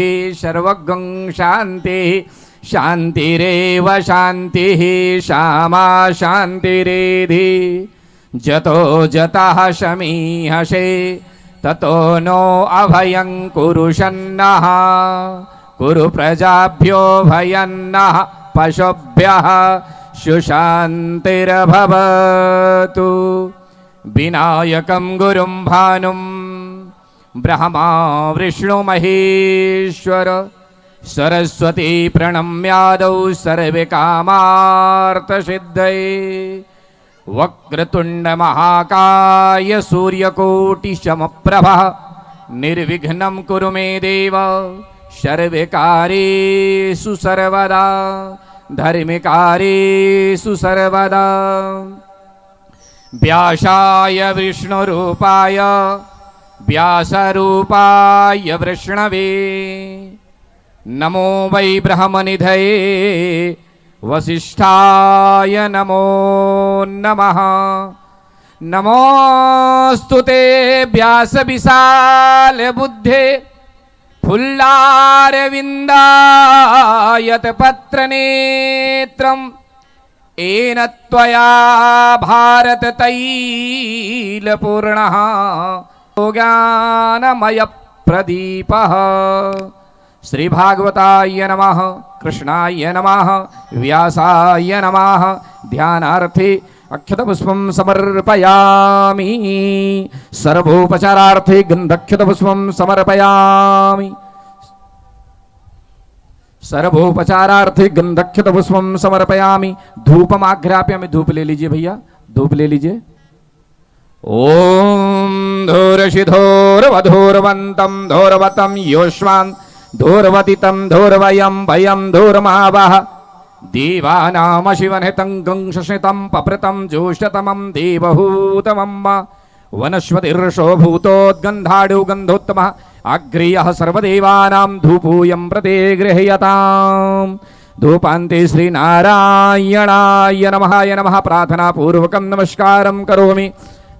सर्वगं शांति शांतिरेव शांतिः श्यामा शांतिरेधि जतो जतः शमीहसे ततो नो अभयं कुरु शन्नः कुरु प्रजाभ्यो भयन्नः पशुभ्यः सुशान्तिर्भवतु। विनायकं गुरुं भानुं ब्रह्मा विष्णु महेश्वर सरस्वती प्रणम्यादौ सर्वे कामार्थसिद्धये। वक्रतुंड महाकाय सूर्यकोटि समप्रभा निर्विघ्नं कुरु मे देव सर्वकार्येषु सर्वदा धर्मकार्येषु सर्वदा। व्यासाय विष्णुरूपाय व्यासरूपाय वृष्णवे नमो वै ब्रह्मनिधये वसिष्ठाय नमो नमः। नमोस्तुते व्यास विशाल बुद्धे फुल्लारविन्दायत पत्रनेत्रम् येन त्वया भारत तैलपूर्णः ज्ञानमय प्रदीपः। श्री भागवताय नमः कृष्णाय नमः व्यासाय नमः। ध्यानार्थे अक्षतपुष्पं समर्पयामि सर्वोपचारार्थे गन्धक्षतपुष्पं समर्पयामि सर्वोपचारार्थे गन्धक्षतपुष्पं समर्पयामि। धूपमाघ्राप्यामि। धूप ले लीजिए भैया, धूप ले लीजिए। ओम धूर्षिधोर्वधूर्वन्तं धूर्वतं योष्वान् धूर्वतितं धूर्वयं भयं धूर्मावः। देवानाम शिवनितं गंशशितं पप्रतं ज्योष्ठतमं देवहूतमं वनस्पतिर्षो भूतोद्गन्धाडु गन्धोत्तमः अग्र्यः सर्वदेवानां धूपोऽयं प्रते गृह्यताम्। धूपान्ते श्रीनारायणाय नमः प्रार्थनापूर्वकं नमस्कारं करोमि।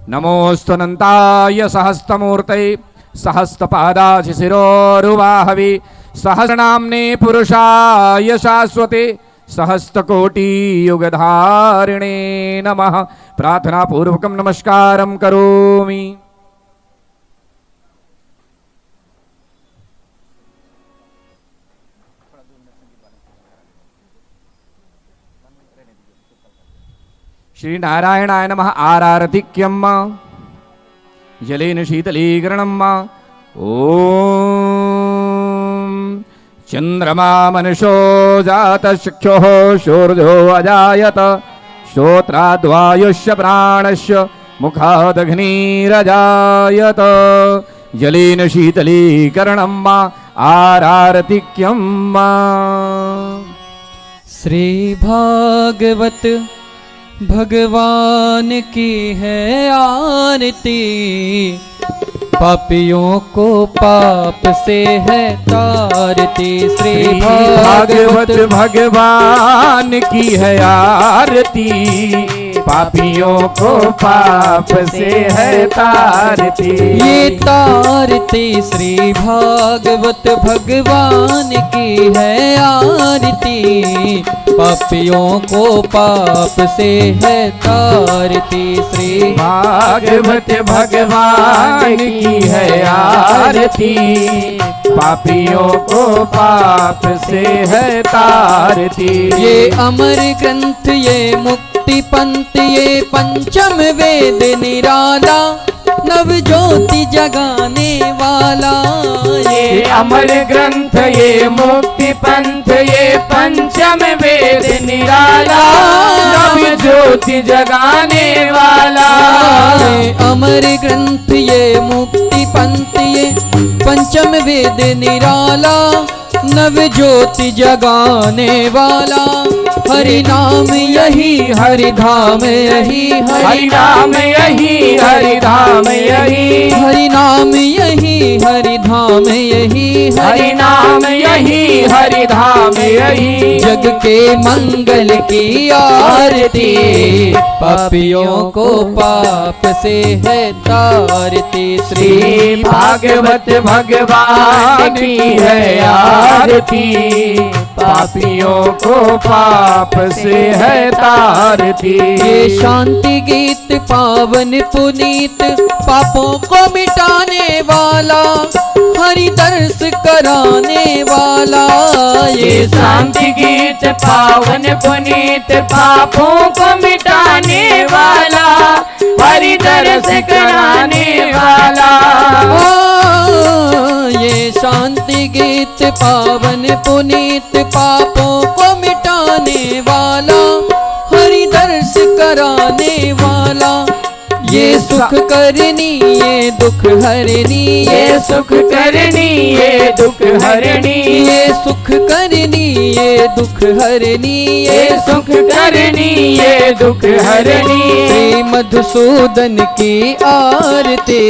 नमोऽस्तुनन्ताय सहस्रमूर्तये सहस्रपादाशिशिरोरुवाहवे सहस्रनाम्ने पुरुषाय शाश्वते सहस्रकोटियुगधारिणे नमः। प्रार्थनापूर्वकं नमस्कारं करोमि। श्री नारायणाय नमः। आरारतिक्यं जलेन शीतलीकरणं ओम चंद्रमा मनुषो जातशिक्षो शूर्यो अजायत श्रोत्राद्वायुष्य प्राणस्य मुखादग्निरजायत जलेन शीतलीकरणं आरारतिक्यं। श्री भागवत भगवान की है आरती पापियों को पाप से है तारती। श्री भागवत भगवान की है आरती पापियों को पाप से है तारती। ये तारती श्री भागवत भगवान की है आरती पापियों को पाप से है तारती। श्री भागवत भगवान की है आरती पापियों को पाप से है तारती। ये अमर ग्रंथ ये मुक्ति पंथ ये पंचम वेद निराला नव ज्योति जगाने वाला। ये अमर ग्रंथ ये मुक्ति पंथ ये पंचम वेद निराला नव ज्योति जगाने वाला। ये अमर ग्रंथ ये मुक्ति पंथ ये पंचम वेद निराला नव ज्योति जगाने वाला, हरि नाम यही हरि धाम यही, हरि नाम यही हरि धाम यही, हरि नाम यही हरि धाम यही, हरि नाम यही हरि धाम यही। जग के मंगल की आरती, पापियों को पाप से है तारती। श्री भागवत भगवान की है आरती, पापियों को पाप से है तारती। ये शांति गीत पावन पुनीत, पापों को मिटाने वाला, हरि दर्श कराने वाला। ये शांति गीत पावन पुनीत, पापों को मिटाने वाला, हरि दर्श कराने वाला। ये शांति गीत पावन पुनीत, पापों को मिटाने वाला, हरि दर्श कराने वाला। ये सुख करनी ये दुख हरनी, ये सुख करनी ये दुख हरनी, ये सुख करनी ये दुख हरनी, ये सुख करनी ये दुख हरनी। श्री मधुसूदन की आरती,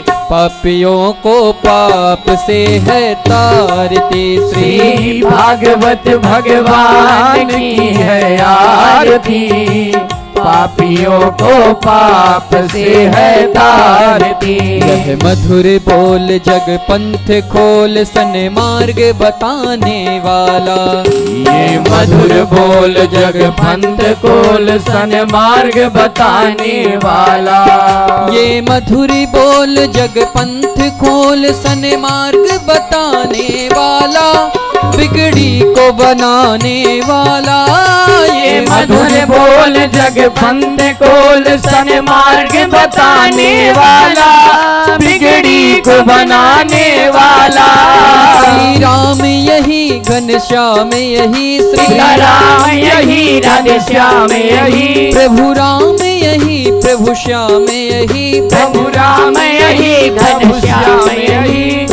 पापियों को पाप से है तारती। श्री भागवत भगवान की है आरती, पापियों को पाप से है तारती। यह मधुर बोल जग पंथ खोल, सन मार्ग बताने वाला। ये मधुर बोल जग पंथ खोल, सन मार्ग बताने वाला। ये मधुरी बोल जग पंथ खोल, सन मार्ग बताने वाला, बिगड़ी को बनाने वाला। ये मधुर बोल जग पंथ खोल, सन मार्ग बताने वाला, बिगड़ी को बनाने वाला। श्री राम यही घनश्याम यही, श्री राम यही राधेश्याम यही, प्रभु राम यही प्रभु श्याम यही, प्रभु राम यही घनश्याम यही।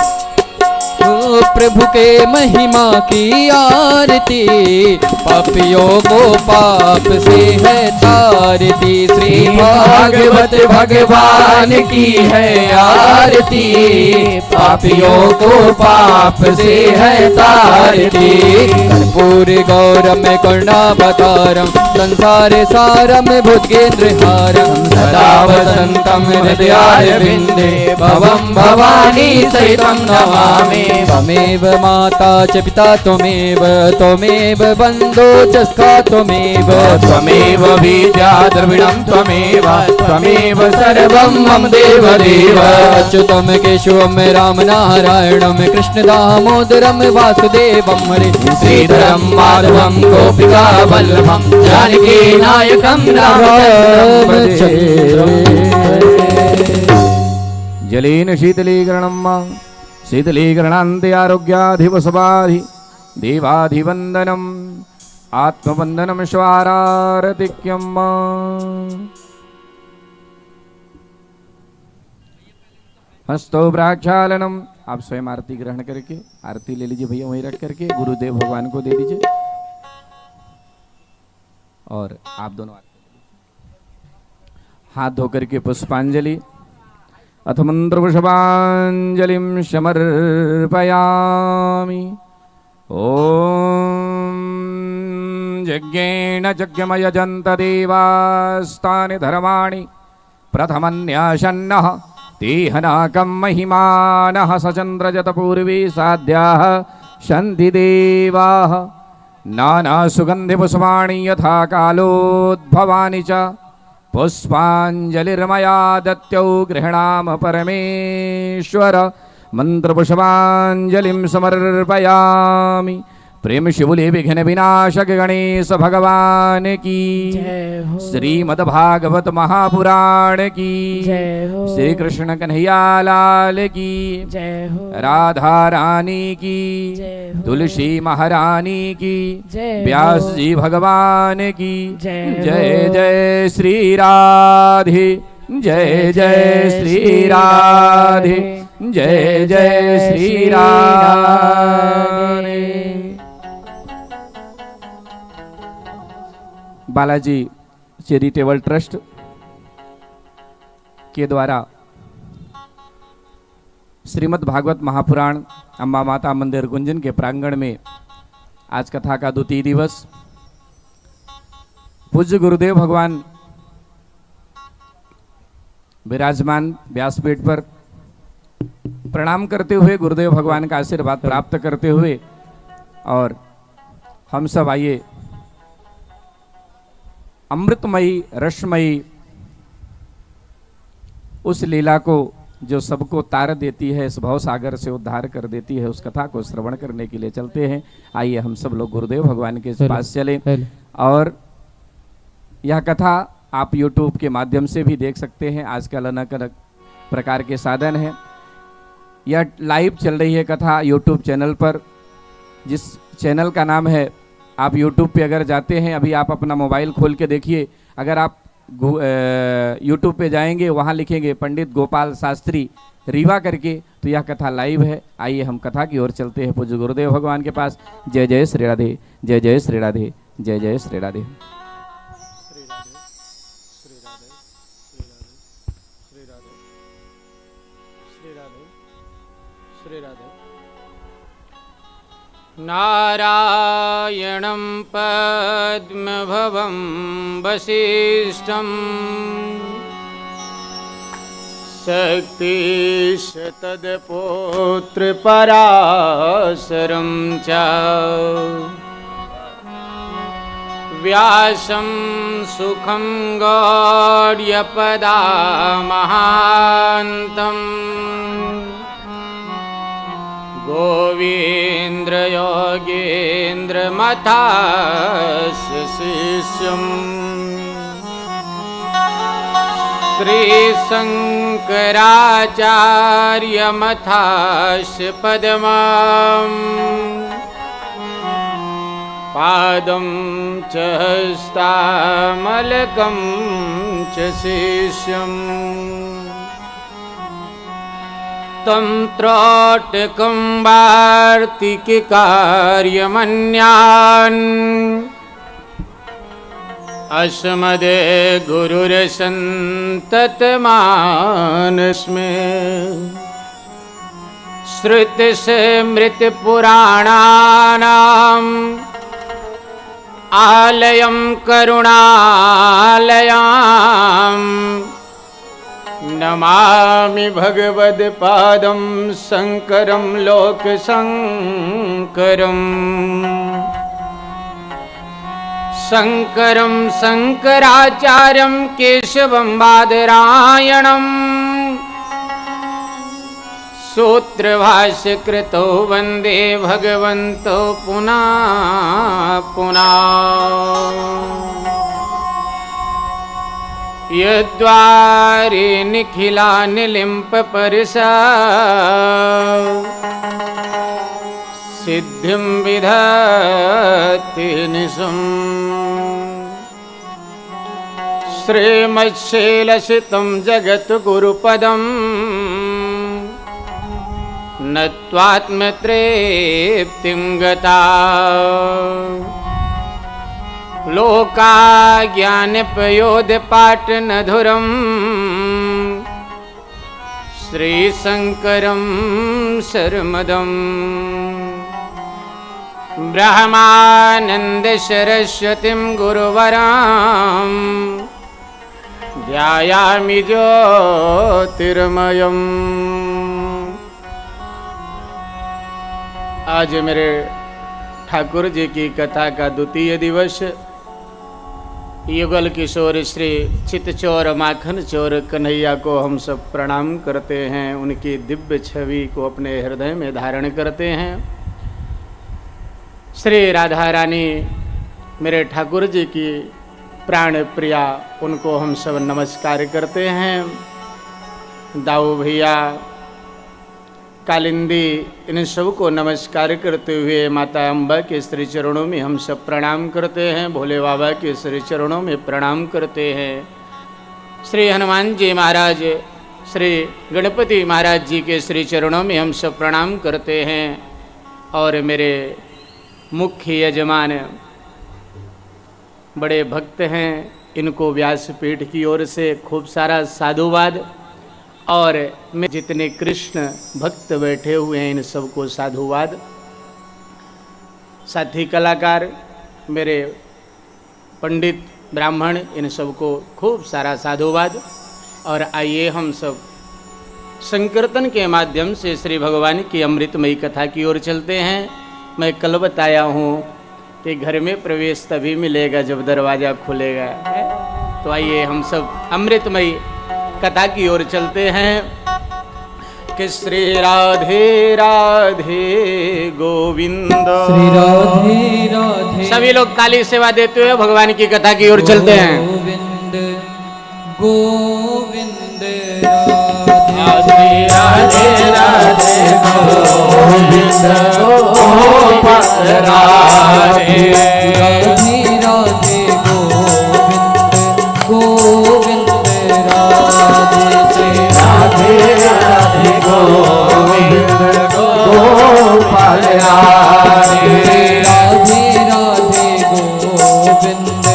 प्रभु के महिमा की आरती, पापियों को पाप से है तारती। श्री भागवत भगवान की है आरती, पापियों को पाप से है तारती। कर्पूर गौरम करुणावतारम, संसार सारम भुजगेन्द्रहारम, सदा वसन्तं हृदयारविन्दे, भवं भवानी सहितं नमामि। त्वमेव माता च पिता त्वमेव, त्वमेव बन्धो च सखा त्वमेव, त्वमेव विद्या द्रविणं त्वमेव, त्वमेव सर्वं मम देवदेव। अच्युतं केशवं राम नारायणं, कृष्ण दामोदरं वासुदेवं, हरे श्रीधरं माधवं गोपिका वल्लभं, जानकी नायकं जलेन शीतलीकरणं शीतलीकरणान्ते आरोग्याधिवसवाधि देवाधिवन्दनम् आत्मवन्दनं श्वारारतिक्यम्। हस्तो प्रक्षालनम। आप स्वयं आरती ग्रहण करके आरती ले लीजिए भैया, वहीं रख करके गुरुदेव भगवान को दे दीजिए। और आप दोनों हाथ धो करके पुष्पांजलि अथ मंत्र पुष्पांजलिं समर्पयामि। ओम यज्ञेन यज्ञमयजन्त देवास्तानि धर्माणि प्रथमन्यासन्नः तेहनाकं महिमानः सचन्द्रजत पूर्वे साध्याः सन्ति देवाः। नानासुगन्धिपुष्पाणि यथा कालोद्भवानि च पुष्पाञ्जलिर्मया दत्यौ गृह्णाम परमेश्वर। मंत्रपुष्पांजलिं समर्पयामि। प्रेम शिवुले विघ्न विनाशक गणेश भगवान की, श्रीमद्भागवत महापुराण की, श्री कृष्ण कन्हैया लाल की, राधा रानी की, तुलसी महारानी की, व्यास जी भगवान की। जय जय श्री राधे, जय जय श्री राधे, जय जय श्री राधे। बालाजी चैरिटेबल ट्रस्ट के द्वारा श्रीमद् भागवत महापुराण अम्बा माता मंदिर गुंजन के प्रांगण में आज कथा का द्वितीय दिवस पूज्य गुरुदेव भगवान विराजमान व्यासपीठ पर प्रणाम करते हुए गुरुदेव भगवान का आशीर्वाद प्राप्त करते हुए और हम सब आइए अमृतमयी रसमयी उस लीला को जो सबको तार देती है, इस भव सागर से उद्धार कर देती है, उस कथा को श्रवण करने के लिए चलते हैं। आइए हम सब लोग गुरुदेव भगवान के पास चलें और यह कथा आप YouTube के माध्यम से भी देख सकते हैं। आजकल अलग अलग प्रकार के साधन हैं। यह लाइव चल रही है कथा YouTube चैनल पर, जिस चैनल का नाम है, आप YouTube पे अगर जाते हैं, अभी आप अपना मोबाइल खोल के देखिए, अगर आप YouTube पे जाएंगे, वहाँ लिखेंगे पंडित गोपाल शास्त्री रीवा करके, तो यह कथा लाइव है। आइए हम कथा की ओर चलते हैं पूज्य गुरुदेव भगवान के पास। जय जय श्री राधे, जय जय श्री राधे, जय जय श्री राधे। नारायणं पद्मभवं वसिष्ठं शक्तिश तत्पुत्रपराशरं च व्यासं सुखं गौड्यपदामहान्तम् गोविंद्र योगेन्द्र मथास्य शिष्यम् श्री शंकराचार्य मथास्य पद्मम् पादं च हस्तामलकं च शिष्यम् तं त्रोटकं वार्तिककार्यमन्यान् अस्मदे गुरुरसन्ततमानस्मे श्रुतिस्मृतिपुराणानाम् आलयं करुणालयम् नमामि भगवत्पादं शंकरं लोकशंकरम् शंकरं शंकराचार्यं केशवं बादरायणम् सूत्रभाष्यकृतो वन्दे भगवन्तो पुनः पुनः। यद्वारे निखिलानिलिम्पपरसा सिद्धिं विधत्ते निशम् श्रीमच्छैलसितं जगद्गुरुपदम् नत्वात्मतृप्तिं गता लोका ज्ञानपयोदपाटनधुरम् श्रीशंकरं शर्मदम् ब्रह्मानंद सरस्वतीं गुरुवराम् ध्यायामि ज्योतिर्मयम्। आज मेरे ठाकुर जी की कथा का द्वितीय दिवस। युगल किशोर श्री चितचोर माखन चोर कन्हैया को हम सब प्रणाम करते हैं, उनकी दिव्य छवि को अपने हृदय में धारण करते हैं। श्री राधा रानी मेरे ठाकुर जी की प्राण प्रिया, उनको हम सब नमस्कार करते हैं। दाऊ भैया, कालिंदी, इन सबको नमस्कार करते हुए माता अम्बा के श्री चरणों में हम सब प्रणाम करते हैं। भोले बाबा के श्री चरणों में प्रणाम करते हैं। श्री हनुमान जी महाराज, श्री गणपति महाराज जी के श्री चरणों में हम सब प्रणाम करते हैं। और मेरे मुख्य यजमान बड़े भक्त हैं, इनको व्यासपीठ की ओर से खूब सारा साधुवाद, और मैं जितने कृष्ण भक्त बैठे हुए हैं इन सबको साधुवाद। साथी कलाकार, मेरे पंडित ब्राह्मण, इन सबको खूब सारा साधुवाद। और आइए हम सब संकीर्तन के माध्यम से श्री भगवान की अमृतमयी कथा की ओर चलते हैं। मैं कल बताया हूँ कि घर में प्रवेश तभी मिलेगा जब दरवाज़ा खुलेगा। तो आइए हम सब अमृतमयी कथा की ओर चलते हैं कि श्री राधे राधे गोविंद, श्री राधे राधे। सभी लोग ताली सेवा देते हुए भगवान की कथा की ओर चलते हैं। गोविंद गोविंद श्री राधे राधे गोविंद गोपाल राधे, राधे राधे गोविंद गोविंद राधे, श्री राधे राधे गोविंद गोपाल राधे, राधे राधे गोविंद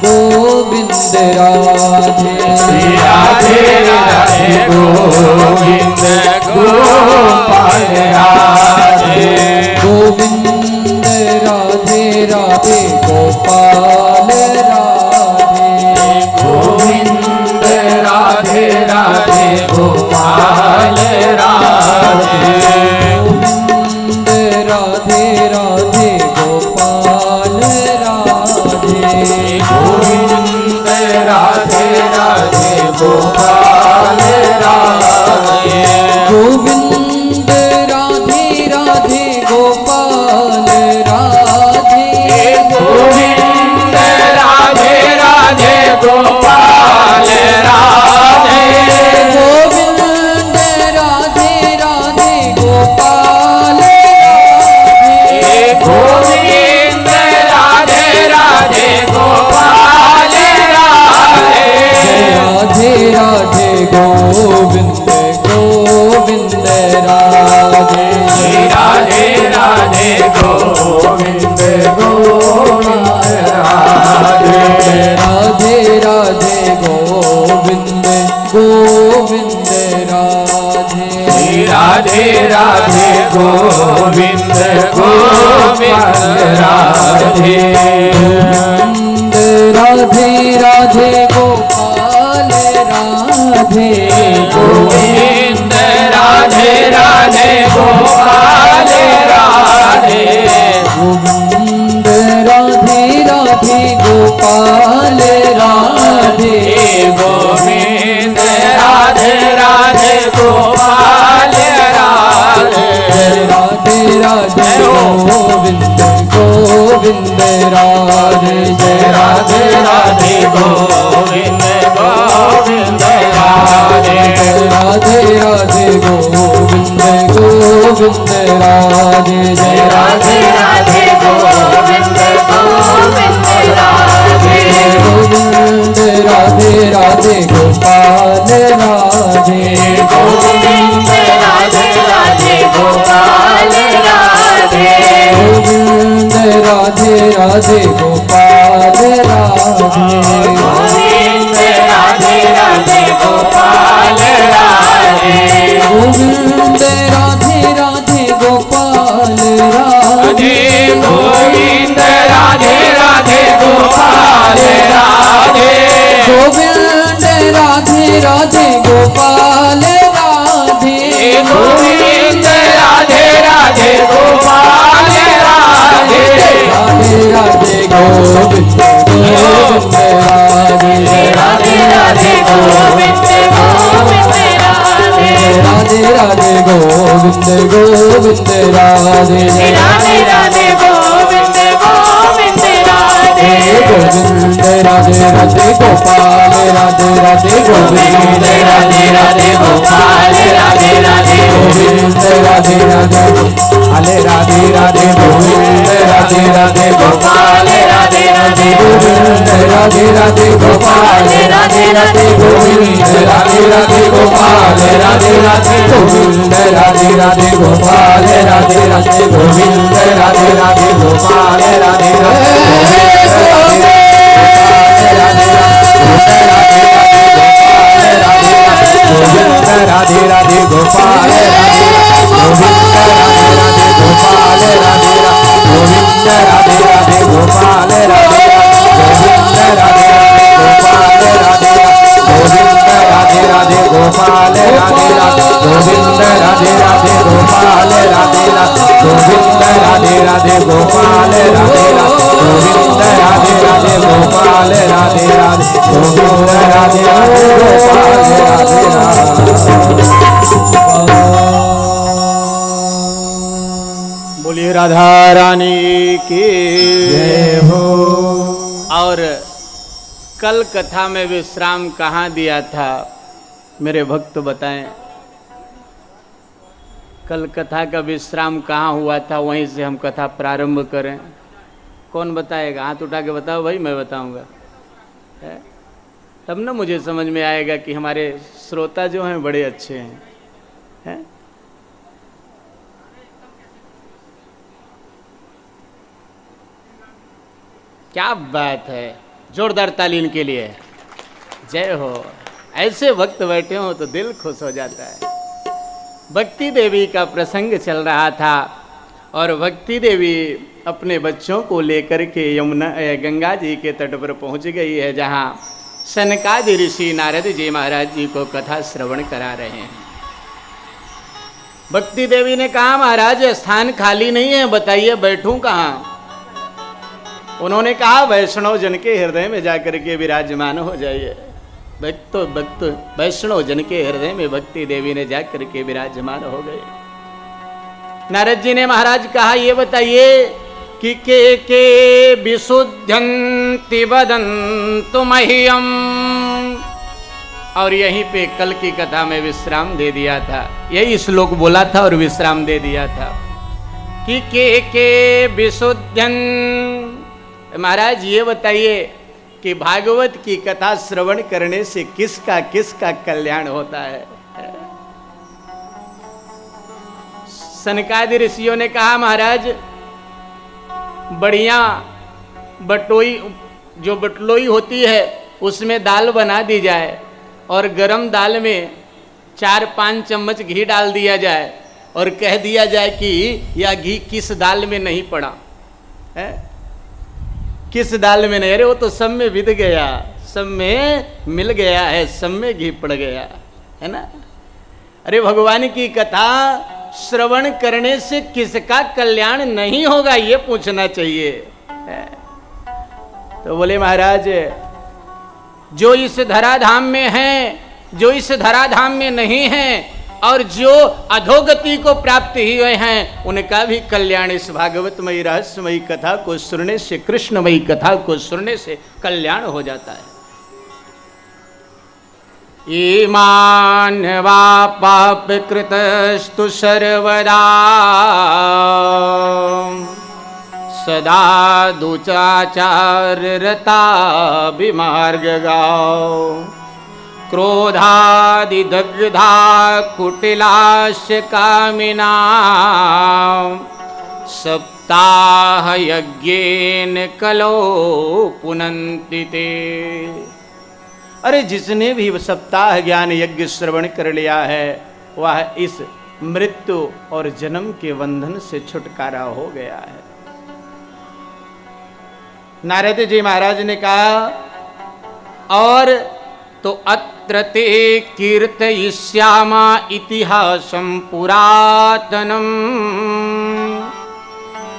गोविंद राधे, श्री राधे राधे गोविंद गोपाल राधे, गोविंद राधे राधे गोपाल राधे, गोविंद राधे राधे गोपाल राधे, गोविंद राधे राधे गोपाल राधे, गोविंद राधे राधे गोपाल राधे, गोविंद राधे राधे गोपाल राधे, गोविंद राधे राधे गोपाल राधे, गोविंद राधे राधे गोपाल राधे, गोविंद राधे राधे गोपाल राधे, राधे राधे गोविंद गोविंद राधे, राधे राधे गोविंद गोविंद राधे, राधे राधे गोविंद गोविंद राधे, राधे राधे गोविंद गोविंद राधे, गोविंद राधे राधे गोपाल राधे, गोविंद राधे राधे गोपाल राधे, गोविंद राधे राधे गोपाल राधे, गोविंद राधे राधे गोपाल राधे, राधे राधे गोविंद गोविंद राधे, जय राधे राधे गोविंद गोविंद राधे, राधे राधे गोविंद गोविंद राधे, जय राधे राधे गोविंद गोविंद राधे, गोविंद राधे राधे गोपाल राधे, गोविंद राधे राधे गोपाल राधे, गोविंद राधे राधे गोपाल राधे, गोविंद राधे राधे गोपाल राधे, गोविंद राधे राधे गोपाल राधे, गोविंद राधे राधे गोपाल राधे, गोविंद राधे राधे गोपाल राधे, गोविंद राधे राधे गोपाल राधे, राधे राधे गोविंद गोविंद राधे, राधे राधे गोविंद गोविंद राधे, राधे राधे गोविंद गोविंद राधे, राधे राधे गोविंद गोविंद राधे, गोविंद राधे राधे गोपाल राधे राधे गोविंद राधे राधे गोपाल राधे राधे, गोविंद राधे राधे हले राधे राधे गोविंद राधे राधे गोपाल राधे राधे, गोविंद राधे राधे गोपाल राधे राधे, गोविंद राधे राधे गोपाल राधे राधे, गोविंद राधे राधे गोपाल राधे राधे, गोविंद राधे राधे गोपाल राधे राधे, राधे राधे गोपाल राधे गोविंद राधे राधे गोपाल राधे गोविंद राधे राधे गोपाल राधे गोविंद राधे राधे गोपाल राधे गोविंद राधे राधे गोपाल राधे गोविंद राधे राधे गोपाल राधे गोविंद राधे राधे गोपाल राधे गोविंद राधे राधे गोपाल राधे गोविंद राधे राधे गोपाल राधे। बोलिए राधा रानी की जय हो। और कल कथा में विश्राम कहाँ दिया था मेरे भक्त बताएं। कल कथा का विश्राम कहाँ हुआ था, वहीं से हम कथा प्रारंभ करें। कौन बताएगा? हाथ उठा के बताओ भाई, मैं बताऊंगा। तब ना मुझे समझ में आएगा कि हमारे श्रोता जो हैं बड़े अच्छे हैं। क्या बात है, जोरदार ताली इनके लिए। जय हो। ऐसे भक्त बैठे हो तो दिल खुश हो जाता है। भक्ति देवी का प्रसंग चल रहा था और भक्ति देवी अपने बच्चों को लेकर के यमुना गंगा जी के तट पर पहुंच गई है, जहां सनकादि ऋषि नारद जी महाराज जी को कथा श्रवण करा रहे हैं। भक्ति देवी ने कहा, महाराज स्थान खाली नहीं है, बताइए बैठूं कहाँ? उन्होंने कहा, वैष्णव जन के हृदय में जाकर के विराजमान हो जाइए। भक्त वैष्णव जन के हृदय में भक्ति देवी ने जाकर के विराजमान हो गए। नारद जी ने महाराज कहा, ये बताइए कि के विशुद्धन्ति वदन्तु मह्यम। और यहीं पे कल की कथा में विश्राम दे दिया था, यही श्लोक बोला था और विश्राम दे दिया था कि के विशुद्धन। महाराज ये बताइए कि भागवत की कथा श्रवण करने से किसका कल्याण होता है? सनकादि ऋषियों ने कहा, महाराज बढ़िया बटोई, जो बटलोई होती है उसमें दाल बना दी जाए और गरम दाल में 4-5 चम्मच घी डाल दिया जाए और कह दिया जाए कि यह घी किस दाल में नहीं पड़ा है, किस दाल में नहीं। अरे वो तो सब में विध गया, सब में मिल गया है, सब में घी पड़ गया है ना। अरे भगवान की कथा श्रवण करने से किसका कल्याण नहीं होगा, ये पूछना चाहिए। तो बोले, महाराज जो इस धराधाम में हैं, जो इस धराधाम में नहीं हैं और जो अधोगति को प्राप्त हुए हैं, उनका भी कल्याण इस भागवतमयी रहस्यमयी कथा को सुनने से, कृष्णमयी कथा को सुनने से कल्याण हो जाता है। ईमान वा पाप कृतस्तु सर्वदा सदा दुचाचार रता विमार्गगाओ क्रोधादिदग्धा कुटिलाश कामिना सप्ताह यज्ञेन कलो पुनन्ति ते। अरे जिसने भी सप्ताह ज्ञान यज्ञ श्रवण कर लिया है, वह इस मृत्यु और जन्म के बंधन से छुटकारा हो गया है। नारद जी महाराज ने कहा, और तो अत्र ते कीर्तयिष्यामा इतिहासं पुरातनम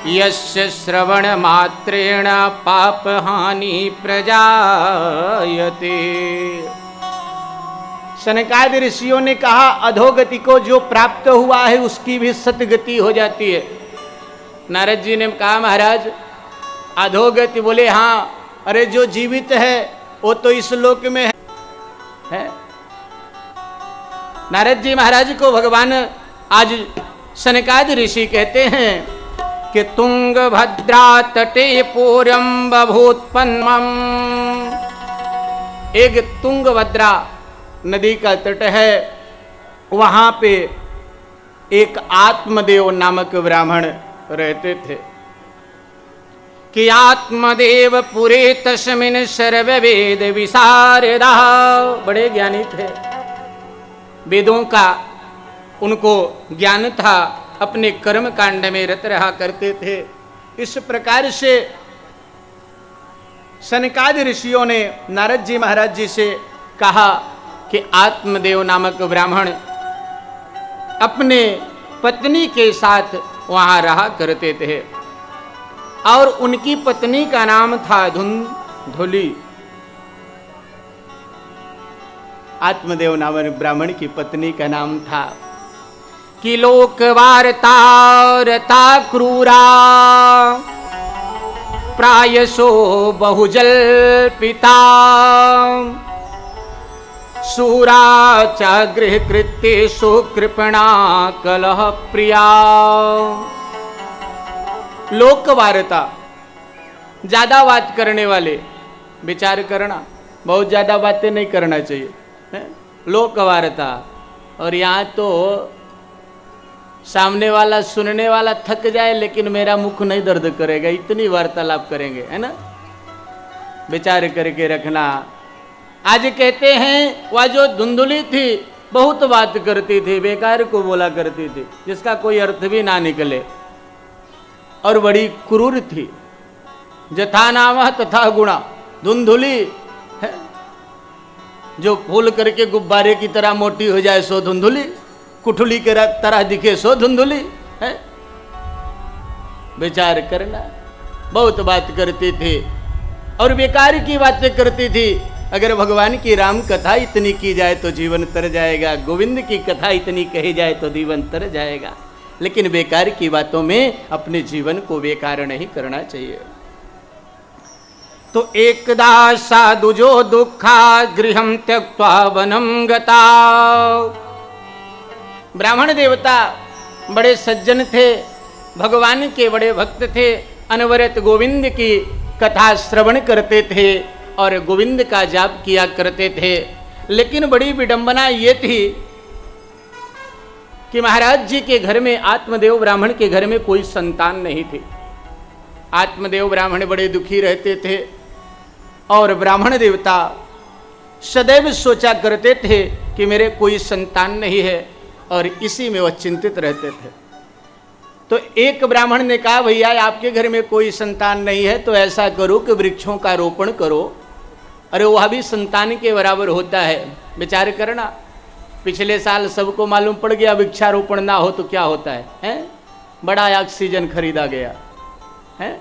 यस्य श्रवण मात्रेण पाप हानि प्रजायते। सनकादि ऋषियों ने कहा, अधोगति को जो प्राप्त हुआ है उसकी भी सतगति हो जाती है। नारद जी ने कहा, महाराज अधोगति? बोले हाँ। अरे जो जीवित है वो तो इस लोक में है। नारद जी महाराज को भगवान आज सनकादि ऋषि कहते हैं कि तुंगभद्रा तटे पूर्यम बभूत्पन्नम। एक तुंगभद्रा नदी का तट है, वहां पे एक आत्मदेव नामक ब्राह्मण रहते थे कि आत्मदेव पुरे तस्मिन् सर्ववेद विशारदा। बड़े ज्ञानी थे। वेदों का उनको ज्ञान था, अपने कर्म कांड में रत रहा करते थे। इस प्रकार से सनकादि ऋषियों ने नारद जी महाराज जी से कहा कि आत्मदेव नामक ब्राह्मण अपने पत्नी के साथ वहां रहा करते थे और उनकी पत्नी का नाम था धुंधुली। आत्मदेव नामक ब्राह्मण की पत्नी का नाम था कि लोक वार्ता रता क्रूरा प्रायशो बहुजल पिता सूरा च गृह कृत्येषु कृपणा कलह प्रिया। लोक वार्ता, ज्यादा बात करने वाले, विचार करना, बहुत ज्यादा बातें नहीं करना चाहिए है? लोक वार्ता। और यहाँ तो सामने वाला सुनने वाला थक जाए लेकिन मेरा मुख नहीं दर्द करेगा, इतनी वार्तालाप करेंगे, है ना। विचार करके रखना। आज कहते हैं वह जो धुंधुली थी बहुत बात करती थी, बेकार को बोला करती थी जिसका कोई अर्थ भी ना निकले, और बड़ी क्रूर थी। जथा नाम तथा गुणा, धुंधुली है, जो फूल करके गुब्बारे की तरह मोटी हो जाए सो धुंधुली, कुठुली के तरह दिखे सो धुंधुली है। विचार करना। बहुत बात करती थी और बेकार की बातें करती थी। अगर भगवान की राम कथा इतनी की जाए तो जीवन तर जाएगा, गोविंद की कथा इतनी कही जाए तो जीवन तर जाएगा, लेकिन बेकार की बातों में अपने जीवन को बेकार नहीं करना चाहिए। तो एकदा साधुजो दुखा गृहम त्यक्त्वा वनम गता। ब्राह्मण देवता बड़े सज्जन थे, भगवान के बड़े भक्त थे, अनवरत गोविंद की कथा श्रवण करते थे और गोविंद का जाप किया करते थे। लेकिन बड़ी विडंबना ये थी कि महाराज जी के घर में, आत्मदेव ब्राह्मण के घर में कोई संतान नहीं थी। आत्मदेव ब्राह्मण बड़े दुखी रहते थे और ब्राह्मण देवता सदैव सोचा करते थे कि मेरे कोई संतान नहीं है, और इसी में वह चिंतित रहते थे। तो एक ब्राह्मण ने कहा, भैया आपके घर में कोई संतान नहीं है तो ऐसा करो कि वृक्षों का रोपण करो। अरे वह भी संतान के बराबर होता है। विचार करना, पिछले साल सबको मालूम पड़ गया वृक्षारोपण ना हो तो क्या होता है? बड़ा ऑक्सीजन खरीदा गया है।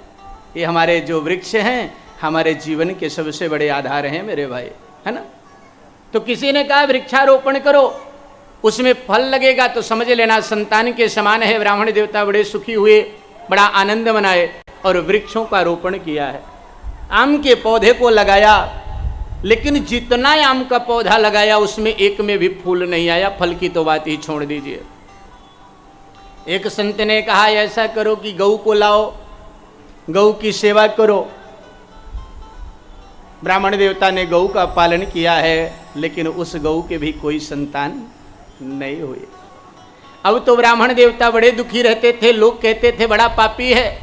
ये हमारे जो वृक्ष हैं हमारे जीवन के सबसे बड़े आधार हैं मेरे भाई, है ना। तो किसी ने कहा वृक्षारोपण करो, उसमें फल लगेगा तो समझ लेना संतान के समान है। ब्राह्मण देवता बड़े सुखी हुए, बड़ा आनंद मनाए और वृक्षों का रोपण किया है। आम के पौधे को लगाया, लेकिन जितना आम का पौधा लगाया उसमें एक में भी फूल नहीं आया। फल की तो बात ही छोड़ दीजिए। एक संत ने कहा, ऐसा करो कि गऊ को लाओ, गऊ की सेवा करो। ब्राह्मण देवता ने गऊ का पालन किया है, लेकिन उस गऊ के भी कोई संतान नहीं हुई। अब तो ब्राह्मण देवता बड़े दुखी रहते थे। लोग कहते थे बड़ा पापी है,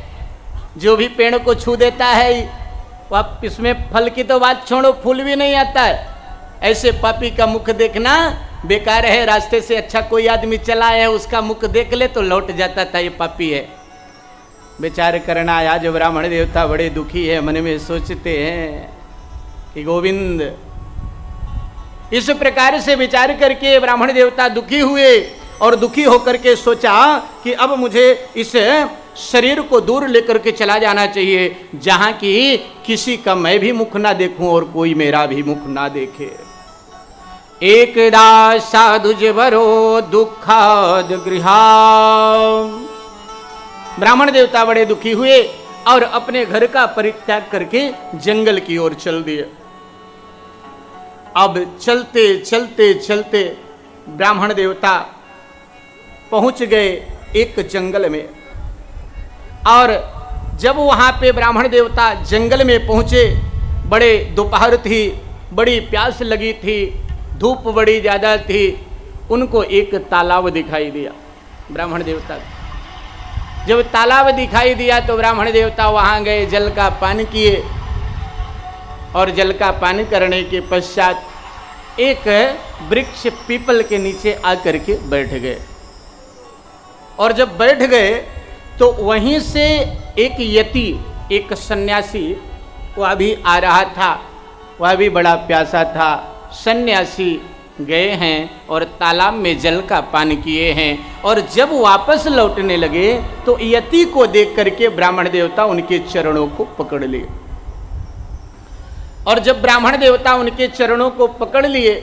जो भी पेड़ को छू देता है वह, इसमें फल की तो बात छोड़ो फूल भी नहीं आता है। ऐसे पापी का मुख देखना बेकार है। रास्ते से अच्छा कोई आदमी चला है, उसका मुख देख ले तो लौट जाता था ये पापी है। विचार करना। आज ब्राह्मण देवता बड़े दुखी है, मन में सोचते हैं कि गोविंद। इस प्रकार से विचार करके ब्राह्मण देवता दुखी हुए और दुखी होकर के सोचा कि अब मुझे इस शरीर को दूर लेकर के चला जाना चाहिए, जहां की किसी का मैं भी मुख ना देखूं और कोई मेरा भी मुख ना देखे। एकदा साधुजवरो दुखाद गृहा। ब्राह्मण देवता बड़े दुखी हुए और अपने घर का परित्याग करके जंगल की ओर चल दिए। अब चलते चलते चलते ब्राह्मण देवता पहुंच गए एक जंगल में, और जब वहां पे ब्राह्मण देवता जंगल में पहुंचे, बड़े दोपहर थी, बड़ी प्यास लगी थी, धूप बड़ी ज़्यादा थी। उनको एक तालाब दिखाई दिया। ब्राह्मण देवता जब तालाब दिखाई दिया तो ब्राह्मण देवता वहां गए, जल का पान किए, और जल का पान करने के पश्चात एक वृक्ष पीपल के नीचे आकर के बैठ गए। और जब बैठ गए तो वहीं से एक यति, एक सन्यासी वह भी आ रहा था, वह भी बड़ा प्यासा था। सन्यासी गए हैं और तालाब में जल का पान किए हैं, और जब वापस लौटने लगे तो यति को देख करके ब्राह्मण देवता उनके चरणों को पकड़ लिए। और जब ब्राह्मण देवता उनके चरणों को पकड़ लिए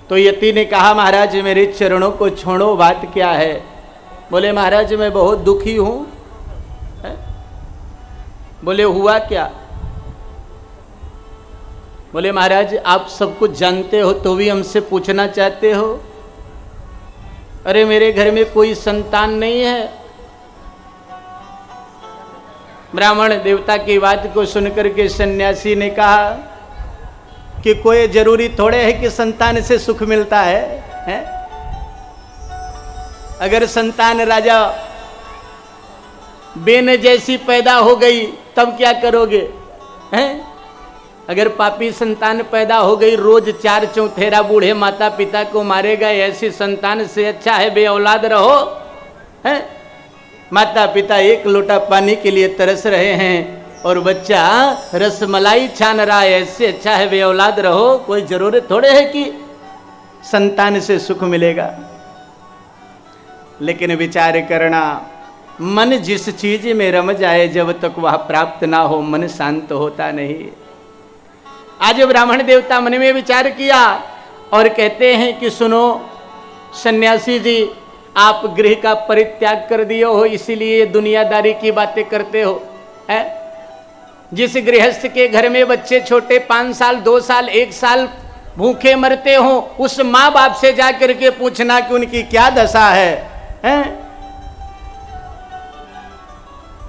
तो यति ने कहा, महाराज मेरे चरणों को छोड़ो, बात क्या है? बोले, महाराज मैं बहुत दुखी हूं। बोले, हुआ क्या? बोले, महाराज आप सब कुछ जानते हो तो भी हमसे पूछना चाहते हो? अरे मेरे घर में कोई संतान नहीं है। ब्राह्मण देवता की बात को सुनकर के सन्यासी ने कहा कि कोई जरूरी थोड़े है कि संतान से सुख मिलता है? अगर संतान राजा बेन जैसी पैदा हो गई तब क्या करोगे? हैं? अगर पापी संतान पैदा हो गई, रोज 4 चौथेरा बूढ़े माता पिता को मारेगा, ऐसी संतान से अच्छा है बे औलाद रहो। हैं? माता पिता एक लोटा पानी के लिए तरस रहे हैं और बच्चा रसमलाई छान रहा है, ऐसे अच्छा है बे औलाद रहो। कोई जरूरत थोड़े है कि संतान से सुख मिलेगा। लेकिन विचार करना, मन जिस चीज में रम जाए जब तक वह प्राप्त ना हो मन शांत होता नहीं। आज ब्राह्मण देवता मन में विचार किया और कहते हैं कि सुनो सन्यासी जी, आप गृह का परित्याग कर दिए हो, इसीलिए दुनियादारी की बातें करते हो। है? जिस गृहस्थ के घर में बच्चे छोटे 5 साल 2 साल 1 साल भूखे मरते हो, उस माँ बाप से जाकर के पूछना कि उनकी क्या दशा है?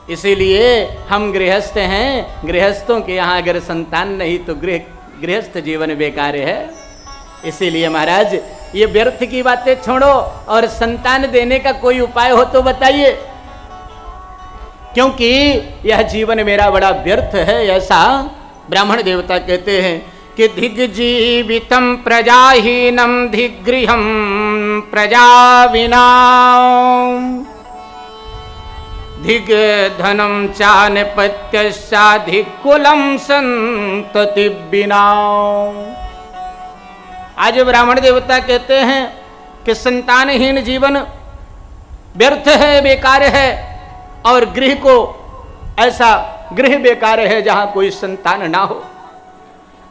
इसीलिए हम गृहस्थ हैं, गृहस्थों के यहाँ अगर संतान नहीं तो गृहस्थ जीवन बेकार है। इसीलिए महाराज ये व्यर्थ की बातें छोड़ो और संतान देने का कोई उपाय हो तो बताइए, क्योंकि यह जीवन मेरा बड़ा व्यर्थ है। ऐसा ब्राह्मण देवता कहते हैं कि धिग्जीवितम प्रजाहीनम धिगृहम प्रजाविना धिग धनम चानपत्यशाधिकुलम संतति बिना। आज ब्राह्मण देवता कहते हैं कि संतानहीन जीवन व्यर्थ है, बेकार है, और गृह को ऐसा गृह बेकार है जहां कोई संतान ना हो।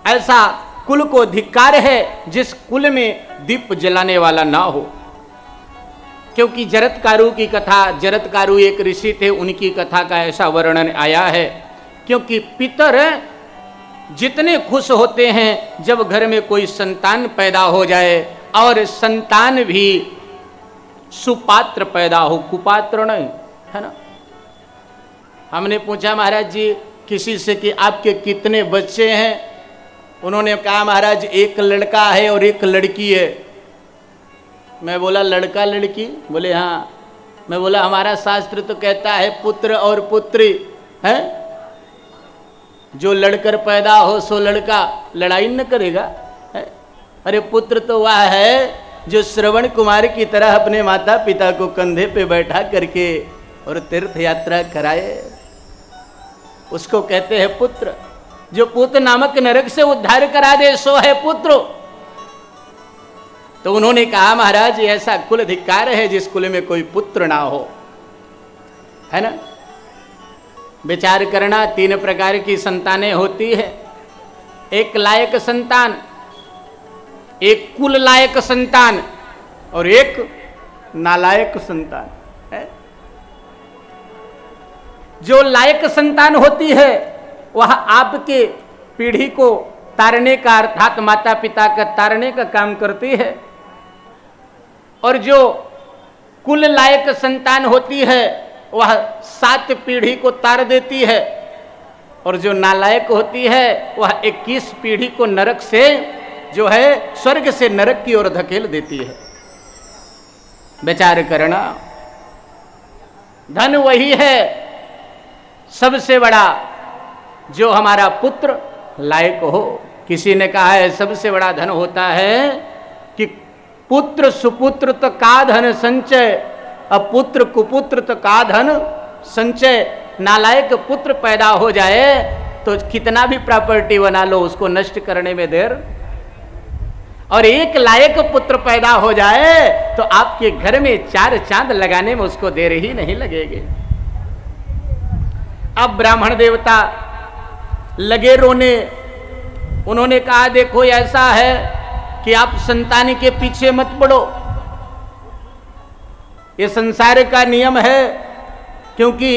ऐसा कुल को धिक्कार है जिस कुल में दीप जलाने वाला ना हो। क्योंकि जरत्कारु की कथा, जरत्कारु एक ऋषि थे, उनकी कथा का ऐसा वर्णन आया है। क्योंकि पितर जितने खुश होते हैं जब घर में कोई संतान पैदा हो जाए, और संतान भी सुपात्र पैदा हो, कुपात्र नहीं, है ना। हमने पूछा महाराज जी किसी से कि आपके कितने बच्चे हैं? उन्होंने कहा महाराज एक लड़का है और एक लड़की है। मैं बोला लड़का लड़की? बोले हाँ। मैं बोला हमारा शास्त्र तो कहता है पुत्र और पुत्री है, जो लड़कर पैदा हो सो लड़का लड़ाई न करेगा है? अरे पुत्र तो वह है जो श्रवण कुमार की तरह अपने माता पिता को कंधे पे बैठा करके और तीर्थ यात्रा कराए, उसको कहते हैं पुत्र। जो पूत नामक नरक से उद्धार करा दे सो है पुत्र। तो उन्होंने कहा महाराज ऐसा कुल धिक्कार है जिस कुल में कोई पुत्र ना हो, है ना। विचार करना, 3 प्रकार की संतानें होती है। एक लायक संतान, एक कुल लायक संतान और एक नालायक संतान है। जो लायक संतान होती है वह आपके पीढ़ी को तारने का, अर्थात माता पिता का तारने का काम करती है। और जो कुल लायक संतान होती है वह 7 पीढ़ी को तार देती है। और जो नालायक होती है वह 21 पीढ़ी को नरक से, जो है स्वर्ग से नरक की ओर धकेल देती है। विचार करना, धन वही है सबसे बड़ा जो हमारा पुत्र लायक हो, किसी ने कहा है सबसे बड़ा धन होता है कि पुत्र सुपुत्र तो का धन संचय, अब पुत्र कुपुत्र तो का धन संचय। नालायक पुत्र पैदा हो जाए तो कितना भी प्रॉपर्टी बना लो उसको नष्ट करने में देर, और एक लायक पुत्र पैदा हो जाए तो आपके घर में 4 चांद लगाने में उसको देर ही नहीं लगेगी। अब ब्राह्मण देवता लगे रोने। उन्होंने कहा देखो ऐसा है कि आप संतान के पीछे मत पड़ो, ये संसार का नियम है, क्योंकि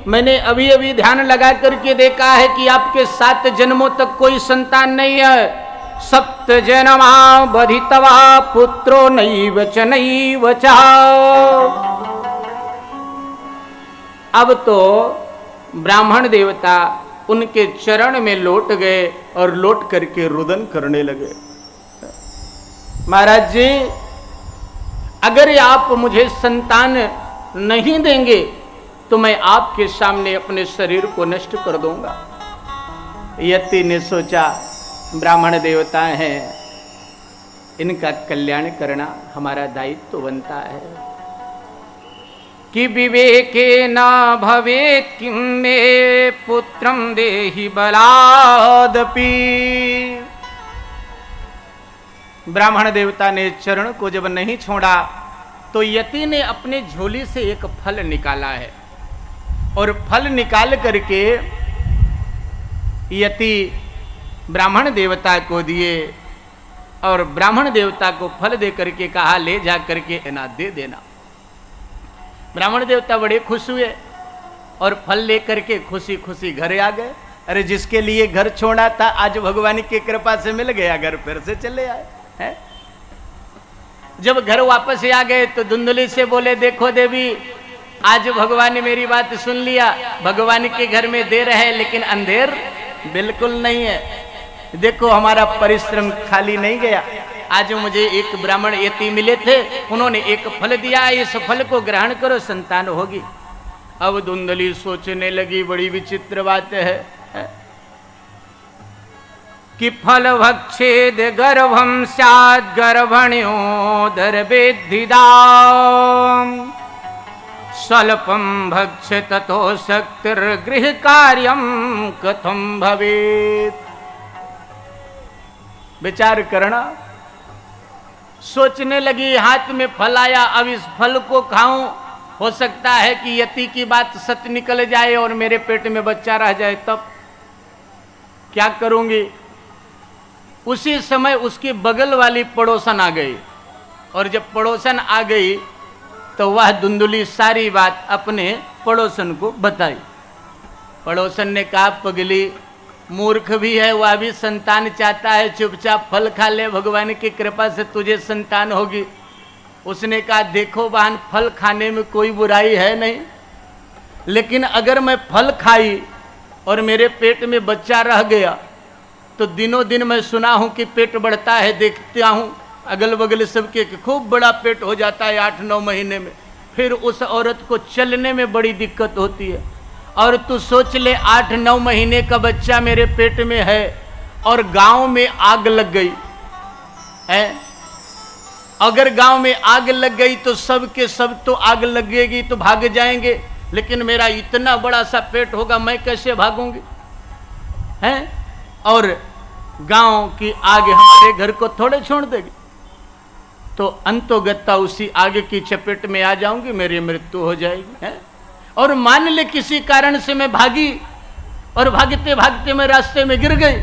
मैंने अभी अभी ध्यान लगा करके देखा है कि आपके 7 जन्मों तक कोई संतान नहीं है। 7 जन्मा बधितवा पुत्रो नैव च नैव च। अब तो ब्राह्मण देवता उनके चरण में लौट गए और लौट करके रुदन करने लगे। महाराज जी, अगर आप मुझे संतान नहीं देंगे तो मैं आपके सामने अपने शरीर को नष्ट कर दूंगा। यति ने सोचा ब्राह्मण देवता हैं, इनका कल्याण करना हमारा दायित्व तो बनता है कि विवेके न भवेत् किं मे पुत्रं देहि बलादपि। ब्राह्मण देवता ने चरण को जब नहीं छोड़ा तो यति ने अपने झोली से एक फल निकाला है, और फल निकाल करके यति ब्राह्मण देवता को दिए, और ब्राह्मण देवता को फल दे करके कहा ले जा करके ना दे देना। ब्राह्मण देवता बड़े खुश हुए और फल ले करके खुशी खुशी घर आ गए। अरे जिसके लिए घर छोड़ा था आज भगवान की कृपा से मिल गया, घर फिर से चले आए हैं। जब घर वापस आ गए तो धुंधली से बोले देखो देवी, आज भगवान ने मेरी बात सुन लिया, भगवान के घर में देर है लेकिन अंधेर बिल्कुल नहीं है। देखो हमारा परिश्रम खाली नहीं गया। आज मुझे एक ब्राह्मण यति मिले थे, उन्होंने एक फल दिया, इस फल को ग्रहण करो संतान होगी। अब धुंधली सोचने लगी बड़ी विचित्र बात है कि फल भक्षेद गर्भम स्यात् गर्भण्यो दर्भेद्धिदाम् स्वल्पम भक्ष्य ततो शक्तिर्गृह कार्यम कथम भवेत्। विचार करना। सोचने लगी हाथ में फल आया, अब इस फल को खाऊं, हो सकता है कि यति की बात सत्य निकल जाए और मेरे पेट में बच्चा रह जाए, तब क्या करूंगी। उसी समय उसकी बगल वाली पड़ोसन आ गई, और जब पड़ोसन आ गई तो वह धुंधली सारी बात अपने पड़ोसन को बताई। पड़ोसन ने कहा पगली मूर्ख भी है, वह भी संतान चाहता है, चुपचाप फल खा ले, भगवान की कृपा से तुझे संतान होगी। उसने कहा देखो बहन, फल खाने में कोई बुराई है नहीं, लेकिन अगर मैं फल खाई और मेरे पेट में बच्चा रह गया तो दिनों दिन मैं सुना हूं कि पेट बढ़ता है, देखता हूं अगल बगल सबके खूब बड़ा पेट हो जाता है 8-9 महीने में, फिर उस औरत को चलने में बड़ी दिक्कत होती है। और तू सोच ले 8-9 महीने का बच्चा मेरे पेट में है और गांव में आग लग गई है। अगर गांव में आग लग गई तो सब के सब तो आग लगेगी तो भाग जाएंगे, लेकिन मेरा इतना बड़ा सा पेट होगा, मैं कैसे भागूंगी हैं। और गांव की आग हमारे घर को थोड़े छोड़ देगी, तो अंतोगत्ता उसी आग की चपेट में आ जाऊंगी, मेरी मृत्यु हो जाएगी है। और मान ले किसी कारण से मैं भागी और भागते भागते मैं रास्ते में गिर गई,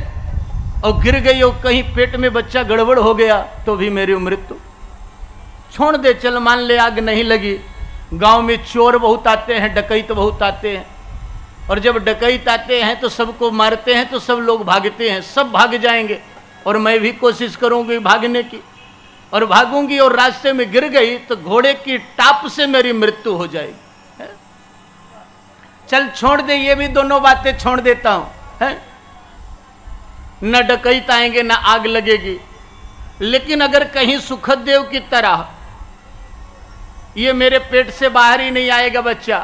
और गिर गई और कहीं पेट में बच्चा गड़बड़ हो गया तो भी मेरी मृत्यु। छोड़ दे, चल मान ले आग नहीं लगी। गांव में चोर बहुत आते हैं, डकैत बहुत आते हैं, और जब डकैत आते हैं तो सबको मारते हैं तो सब लोग भागते हैं, सब भाग जाएंगे और मैं भी कोशिश करूंगी भागने की, और भागूंगी और रास्ते में गिर गई तो घोड़े की टाप से मेरी मृत्यु हो जाएगी। चल छोड़ दे, ये भी दोनों बातें छोड़ देता हूं है। न डकैत आएंगे न आग लगेगी, लेकिन अगर कहीं सुखदेव की तरह ये मेरे पेट से बाहर ही नहीं आएगा बच्चा,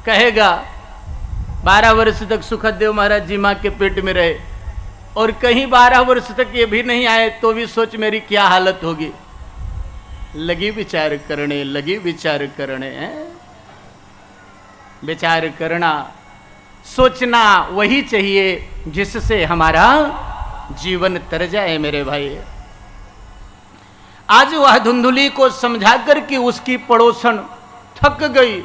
कहेगा 12 वर्ष तक सुखदेव महाराज जी मां के पेट में रहे, और कहीं 12 वर्ष तक ये भी नहीं आए तो भी सोच मेरी क्या हालत होगी। लगी विचार करने, लगी विचार करने, विचार करना, सोचना वही चाहिए जिससे हमारा जीवन तर जाए मेरे भाई। आज वह धुंधुली को समझा कर कि उसकी पड़ोसन थक गई,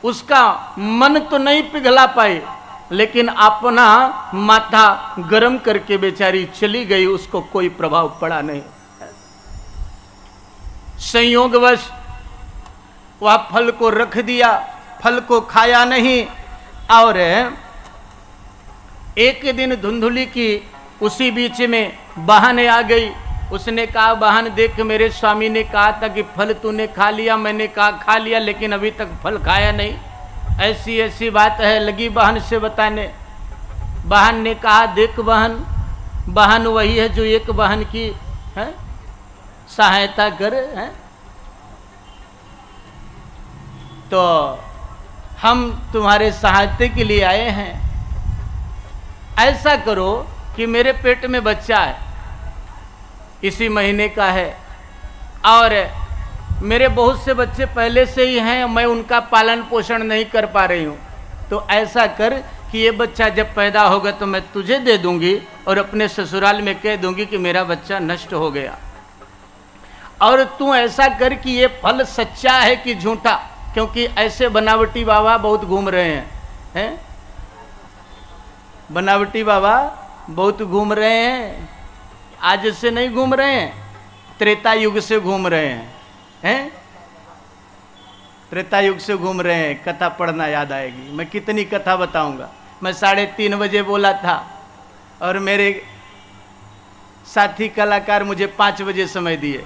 उसका मन तो नहीं पिघला पाई, लेकिन अपना माथा गरम करके बेचारी चली गई, उसको कोई प्रभाव पड़ा नहीं। संयोगवश वह फल को रख दिया, फल को खाया नहीं। और एक दिन धुंधुली की उसी बीच में बहन आ गई। उसने कहा, बहन देख, मेरे स्वामी ने कहा था कि फल तूने खा लिया। मैंने कहा खा लिया, लेकिन अभी तक फल खाया नहीं। ऐसी ऐसी बात है। लगी बहन से बताने। बहन ने कहा, देख बहन, बहन वही है जो एक बहन की है सहायता करे है। तो हम तुम्हारे सहायता के लिए आए हैं। ऐसा करो कि मेरे पेट में बच्चा है, इसी महीने का है, और मेरे बहुत से बच्चे पहले से ही हैं, मैं उनका पालन पोषण नहीं कर पा रही हूँ। तो ऐसा कर कि ये बच्चा जब पैदा होगा तो मैं तुझे दे दूंगी और अपने ससुराल में कह दूंगी कि मेरा बच्चा नष्ट हो गया। और तू ऐसा कर कि ये फल सच्चा है कि झूठा, क्योंकि ऐसे बनावटी बाबा बहुत घूम रहे हैं, बनावटी बाबा बहुत घूम रहे हैं। आज से नहीं घूम रहे हैं, त्रेता युग से घूम रहे हैं, त्रेता युग से घूम रहे हैं। कथा पढ़ना याद आएगी, मैं कितनी कथा बताऊंगा। मैं 3:30 बजे बोला था और मेरे साथी कलाकार मुझे 5 बजे समय दिए।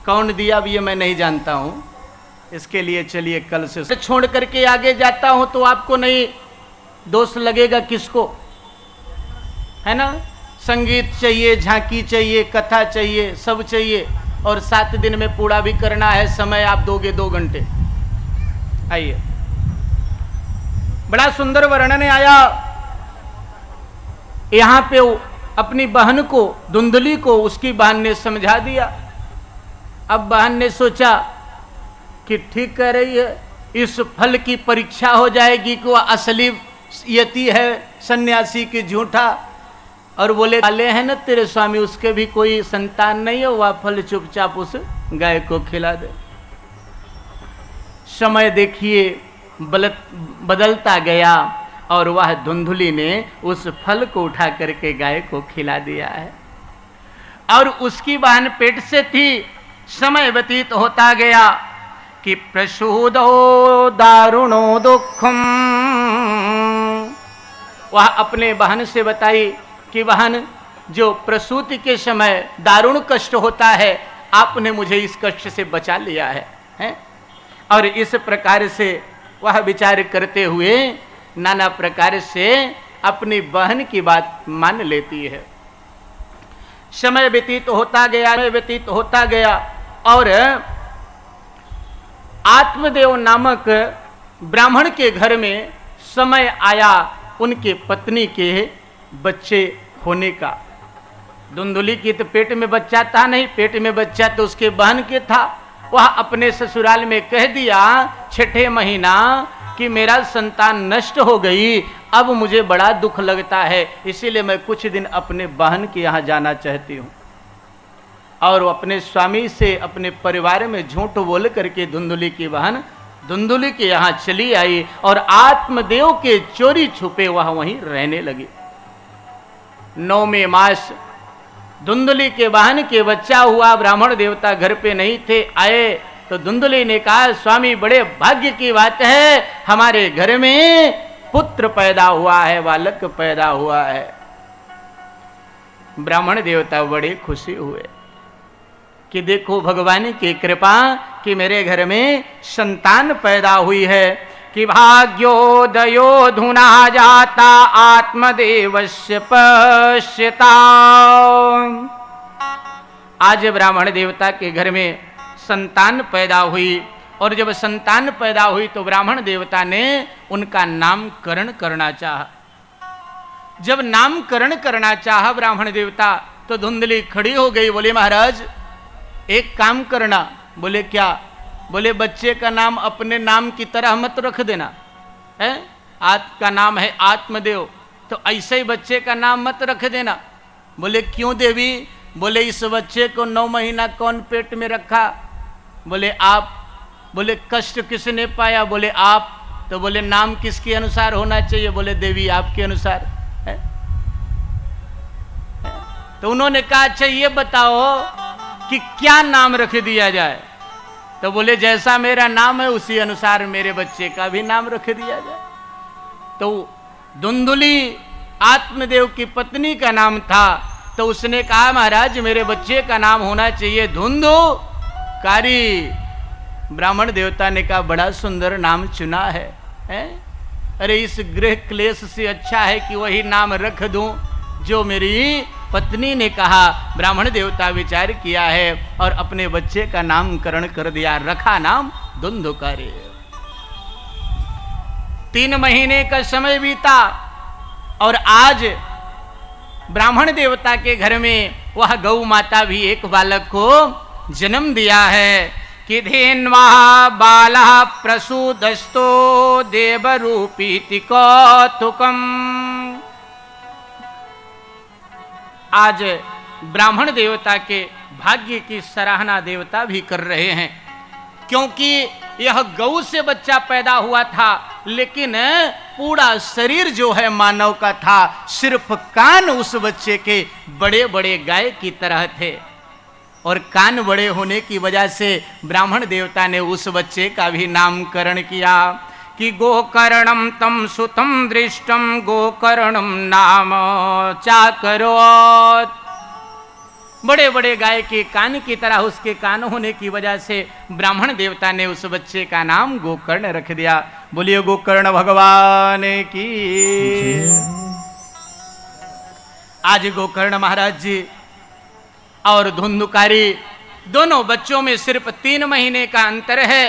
कौन दिया अब ये मैं नहीं जानता हूँ, इसके लिए चलिए कल से छोड़ करके आगे जाता हूँ तो आपको नहीं दोष लगेगा, किसको, है ना। संगीत चाहिए, झांकी चाहिए, कथा चाहिए, सब चाहिए, और 7 दिन में पूरा भी करना है। समय आप दोगे 2 घंटे। आइए, बड़ा सुंदर वर्णन आया यहां पे। अपनी बहन को, धुंधुली को, उसकी बहन ने समझा दिया। अब बहन ने सोचा कि ठीक कह रही है, इस फल की परीक्षा हो जाएगी कि वह असली यति है सन्यासी की झूठा। और बोले, वाले हैं ना तेरे स्वामी, उसके भी कोई संतान नहीं है, वह फल चुपचाप उस गाय को खिला दे। समय देखिए बदलता गया और वह धुंधुली ने उस फल को उठा करके गाय को खिला दिया है। और उसकी बहन पेट से थी। समय व्यतीत होता गया कि प्रसूदो दारुणो दुखम। वह अपने बहन से बताई कि बहन, जो प्रसूति के समय दारुण कष्ट होता है, आपने मुझे इस कष्ट से बचा लिया है? और इस प्रकार से वह विचार करते हुए नाना प्रकार से अपनी बहन की बात मान लेती है। समय व्यतीत होता गया, व्यतीत होता गया, और आत्मदेव नामक ब्राह्मण के घर में समय आया उनके पत्नी के बच्चे होने का। धुंधुली की तो पेट में बच्चा था नहीं, पेट में बच्चा तो उसके बहन के था। वह अपने ससुराल में कह दिया 6ठे महीना कि मेरा संतान नष्ट हो गई, अब मुझे बड़ा दुख लगता है, इसीलिए मैं कुछ दिन अपने बहन के यहाँ जाना चाहती हूँ। और अपने स्वामी से, अपने परिवार में झूठ बोल करके धुंधुली की बहन धुंधुली के यहाँ चली आई और आत्मदेव के चोरी छुपे वह वहीं रहने लगी। 9वें मास धुंधुली के बहन के बच्चा हुआ। ब्राह्मण देवता घर पे नहीं थे, आए तो धुंधुली ने कहा, स्वामी बड़े भाग्य की बात है, हमारे घर में पुत्र पैदा हुआ है, बालक पैदा हुआ है। ब्राह्मण देवता बड़े खुशी हुए कि देखो भगवान की कृपा कि मेरे घर में संतान पैदा हुई है। कि भाग्योदयो धुना जाता आत्मदेवस्य पश्यता। आज ब्राह्मण देवता के घर में संतान पैदा हुई, और जब संतान पैदा हुई तो ब्राह्मण देवता ने उनका नामकरण करना चाहा। जब नामकरण करना चाहा ब्राह्मण देवता तो धुंधली खड़ी हो गई, बोले महाराज एक काम करना। बोले क्या? बोले बच्चे का नाम अपने नाम की तरह मत रख देना है। आपका नाम है आत्मदेव, तो ऐसे ही बच्चे का नाम मत रख देना। बोले क्यों देवी? बोले इस बच्चे को 9 महीना कौन पेट में रखा? बोले आप। बोले कष्ट किसने पाया? बोले आप। तो बोले नाम किसके अनुसार होना चाहिए? बोले देवी आपके अनुसार है। तो उन्होंने कहा अच्छा ये बताओ कि क्या नाम रख दिया जाए? तो बोले जैसा मेरा नाम है उसी अनुसार मेरे बच्चे का भी नाम रख दिया जाए। तो धुंधली आत्मदेव की पत्नी का नाम था, तो उसने कहा महाराज मेरे बच्चे का नाम होना चाहिए धुंधुकारी। ब्राह्मण देवता ने कहा बड़ा सुंदर नाम चुना है, अरे इस गृह क्लेश से अच्छा है कि वही नाम रख दूं जो मेरी पत्नी ने कहा। ब्राह्मण देवता विचार किया है और अपने बच्चे का नामकरण कर दिया, रखा नाम धुंधुकारी। 3 महीने का समय बीता और आज ब्राह्मण देवता के घर में वह गौ माता भी एक बालक को जन्म दिया है कि धेन्वा बाला प्रसूदस्तो देवरूपीति कौतुकम। आज ब्राह्मण देवता के भाग्य की सराहना देवता भी कर रहे हैं, क्योंकि यह गौ से बच्चा पैदा हुआ था, लेकिन पूरा शरीर जो है मानव का था, सिर्फ कान उस बच्चे के बड़े बड़े गाय की तरह थे। और कान बड़े होने की वजह से ब्राह्मण देवता ने उस बच्चे का भी नामकरण किया कि गोकर्णम तम सुतम दृष्टम गोकर्णम नाम चाकरोत। बड़े बड़े गाय के कान की तरह उसके कान होने की वजह से ब्राह्मण देवता ने उस बच्चे का नाम गोकर्ण रख दिया। बोलिए गोकर्ण भगवान की। आज गोकर्ण महाराज जी और धुंधुकारी दोनों बच्चों में सिर्फ 3 महीने का अंतर है।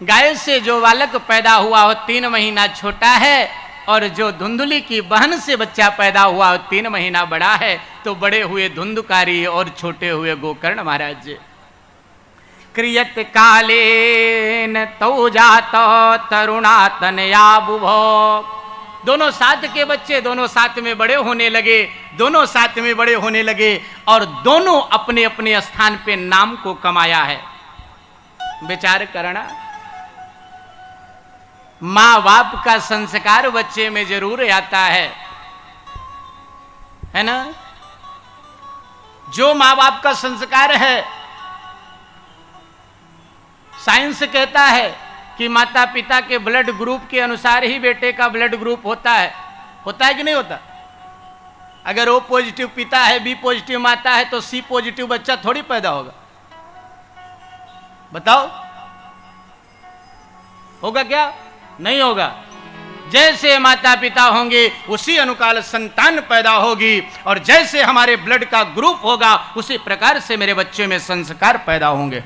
गाय से जो बालक पैदा हुआ हो 3 महीना छोटा है, और जो धुंधली की बहन से बच्चा पैदा हुआ हो 3 महीना बड़ा है। तो बड़े हुए धुंधुकारी और छोटे हुए गोकर्ण महाराज जी। क्रियत कालेन तौ जात तरुणा तनया बुभो। दोनों साथ के बच्चे दोनों साथ में बड़े होने लगे, दोनों साथ में बड़े होने लगे और दोनों अपने अपने स्थान पे नाम को कमाया है। विचार करना, माँ बाप का संस्कार बच्चे में जरूर आता है ना। जो माँ बाप का संस्कार है, साइंस कहता है कि माता पिता के ब्लड ग्रुप के अनुसार ही बेटे का ब्लड ग्रुप होता है कि नहीं होता? अगर O पॉजिटिव पिता है, B पॉजिटिव माता है, तो C पॉजिटिव बच्चा थोड़ी पैदा होगा। बताओ होगा क्या? नहीं होगा। जैसे माता पिता होंगे उसी अनुकाल संतान पैदा होगी, और जैसे हमारे ब्लड का ग्रुप होगा उसी प्रकार से मेरे बच्चे में संस्कार पैदा होंगे।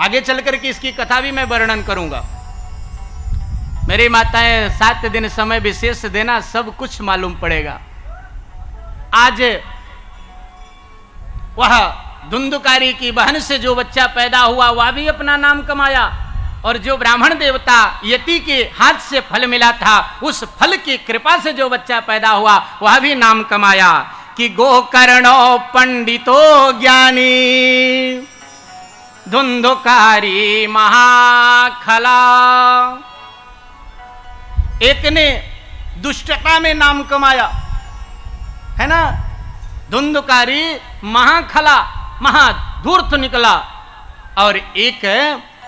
आगे चलकर के इसकी कथा भी मैं वर्णन करूंगा। मेरी माताएं 7 दिन समय विशेष देना, सब कुछ मालूम पड़ेगा। आज वह धुंधुकारी की बहन से जो बच्चा पैदा हुआ वह भी अपना नाम कमाया, और जो ब्राह्मण देवता यति के हाथ से फल मिला था उस फल की कृपा से जो बच्चा पैदा हुआ वह भी नाम कमाया कि गोकर्णो पंडितो ज्ञानी धुंधुकारी महाखला। एक ने दुष्टता में नाम कमाया है ना, धुंधुकारी महाखला महाधूर्त निकला, और एक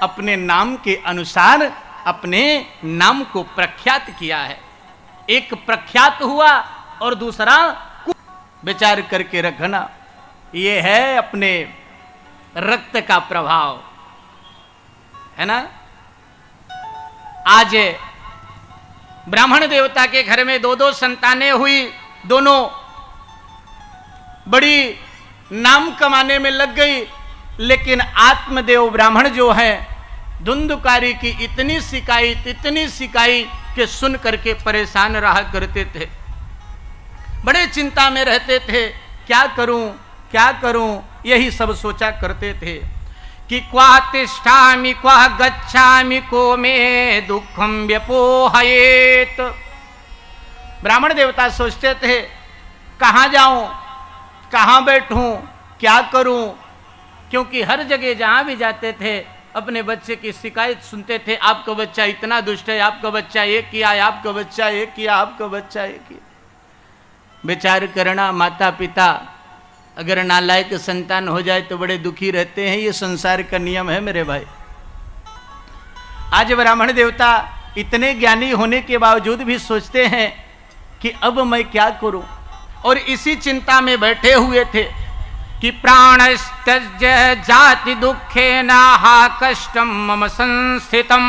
अपने नाम के अनुसार अपने नाम को प्रख्यात किया है। एक प्रख्यात हुआ और दूसरा विचार करके रखना, ये है अपने रक्त का प्रभाव, है ना। आज ब्राह्मण देवता के घर में 2-2 संतानें हुई, दोनों बड़ी नाम कमाने में लग गई, लेकिन आत्मदेव ब्राह्मण जो है धुंधुकारी की इतनी शिकायत कि सुन करके परेशान रहा करते थे। बड़े चिंता में रहते थे, क्या करूं, यही सब सोचा करते थे कि क्वा तिष्ठामि क्वा गच्छामि को मे दुखम व्यपोहयेत। ब्राह्मण देवता सोचते थे कहाँ जाऊं, कहाँ बैठूं, क्या करूं, क्योंकि हर जगह जहां भी जाते थे अपने बच्चे की शिकायत सुनते थे, आपका बच्चा इतना दुष्ट है, आपका बच्चा ये किया, आपका बच्चा ये किया, आपका बच्चा ये किया। विचार करना, माता पिता अगर नालायक संतान हो जाए तो बड़े दुखी रहते हैं, ये संसार का नियम है मेरे भाई। आज ब्राह्मण देवता इतने ज्ञानी होने के बावजूद भी सोचते हैं कि अब मैं क्या करूं, और इसी चिंता में बैठे हुए थे कि प्राणस्तज्य जाति दुखे नाहा कष्टम मम संस्थितम।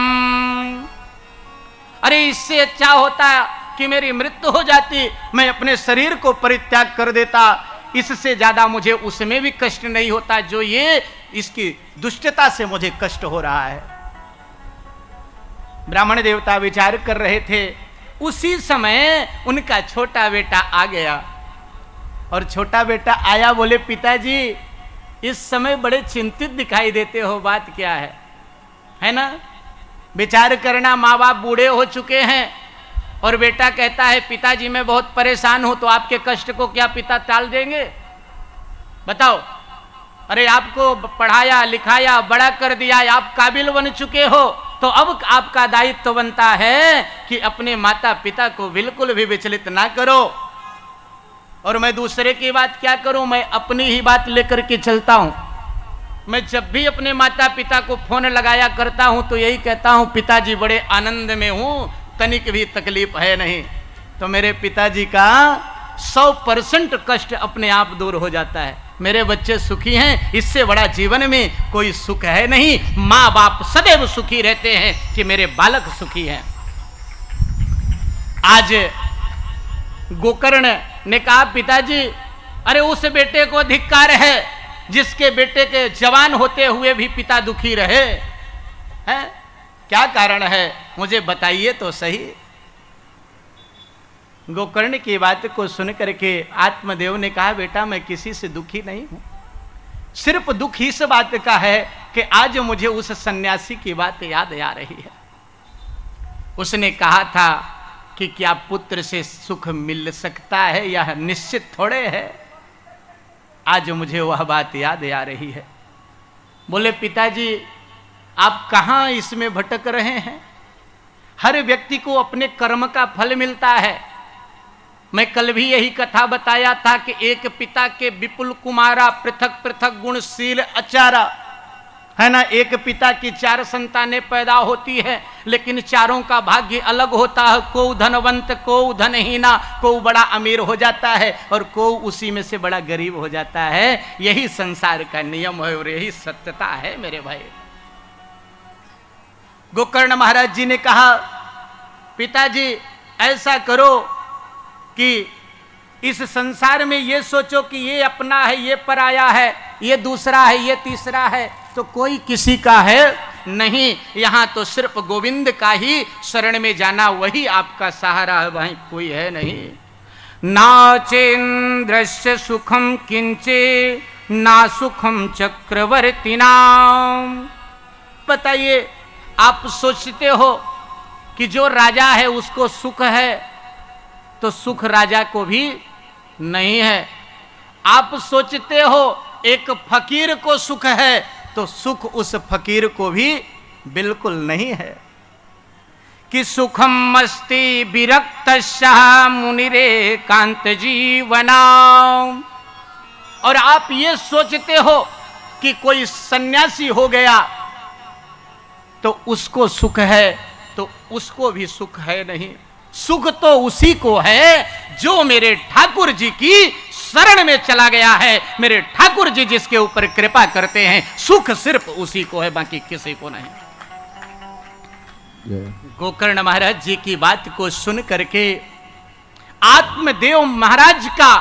अरे इससे अच्छा होता कि मेरी मृत्यु हो जाती, मैं अपने शरीर को परित्याग कर देता, इससे ज्यादा मुझे उसमें भी कष्ट नहीं होता जो ये इसकी दुष्टता से मुझे कष्ट हो रहा है। ब्राह्मण देवता विचार कर रहे थे, उसी समय उनका छोटा बेटा आ गया, और छोटा बेटा आया, बोले पिताजी इस समय बड़े चिंतित दिखाई देते हो, बात क्या है ना? विचार करना, माँ बाप बूढ़े हो चुके हैं और बेटा कहता है पिताजी मैं बहुत परेशान हूं, तो आपके कष्ट को क्या पिता टाल देंगे? बताओ। अरे आपको पढ़ाया लिखाया बड़ा कर दिया, आप काबिल बन चुके हो, तो अब आपका दायित्व बनता है कि अपने माता पिता को बिल्कुल भी विचलित ना करो। और मैं दूसरे की बात क्या करूं, मैं अपनी ही बात लेकर के चलता हूं। मैं जब भी अपने माता पिता को फोन लगाया करता हूं तो यही कहता हूं पिताजी बड़े आनंद में हूं, तनिक भी तकलीफ है नहीं। तो मेरे पिताजी का 100% कष्ट अपने आप दूर हो जाता है। मेरे बच्चे सुखी हैं, इससे बड़ा जीवन में कोई सुख है नहीं। माँ बाप सदैव सुखी रहते हैं कि मेरे बालक सुखी हैं। आज गोकर्ण ने कहा पिताजी अरे उस बेटे को धिक्कार है जिसके बेटे के जवान होते हुए भी पिता दुखी रहे हैं। क्या कारण है मुझे बताइए तो सही। गोकर्ण की बात को सुन करके आत्मदेव ने कहा बेटा मैं किसी से दुखी नहीं हूं, सिर्फ दुख इस बात का है कि आज मुझे उस सन्यासी की बात याद आ रही है। उसने कहा था कि क्या पुत्र से सुख मिल सकता है, यह निश्चित थोड़े है। आज मुझे वह बात याद आ रही है। बोले पिताजी आप कहाँ इसमें भटक रहे हैं? हर व्यक्ति को अपने कर्म का फल मिलता है। मैं कल भी यही कथा बताया था कि एक पिता के विपुल कुमारा पृथक पृथक गुणशील अचारा, है ना। एक पिता की 4 संतानें पैदा होती है, लेकिन चारों का भाग्य अलग होता है। को धनवंत, को धनहीना, को बड़ा अमीर हो जाता है और को उसी में से बड़ा गरीब हो जाता है। यही संसार का नियम है और यही सत्यता है मेरे भाई। गोकर्ण महाराज जी ने कहा पिताजी ऐसा करो कि इस संसार में ये सोचो कि ये अपना है, ये पराया है, ये दूसरा है, ये तीसरा है, तो कोई किसी का है नहीं। यहां तो सिर्फ गोविंद का ही शरण में जाना, वही आपका सहारा है, वहीं कोई है नहीं। नाचेन्द्रस्य सुखम किंचे ना सुखम चक्रवर्तिना। बताइए आप सोचते हो कि जो राजा है उसको सुख है, तो सुख राजा को भी नहीं है। आप सोचते हो एक फकीर को सुख है, तो सुख उस फकीर को भी बिल्कुल नहीं है। कि सुखम मस्ति विरक्त मुनिरे कांत जीवना। और आप ये सोचते हो कि कोई सन्यासी हो गया तो उसको सुख है, तो उसको भी सुख है नहीं। सुख तो उसी को है जो मेरे ठाकुर जी की शरण में चला गया है। मेरे ठाकुर जी जिसके ऊपर कृपा करते हैं, सुख सिर्फ उसी को है, बाकी किसी को नहीं। गोकर्ण महाराज जी की बात को सुन करके आत्मदेव महाराज का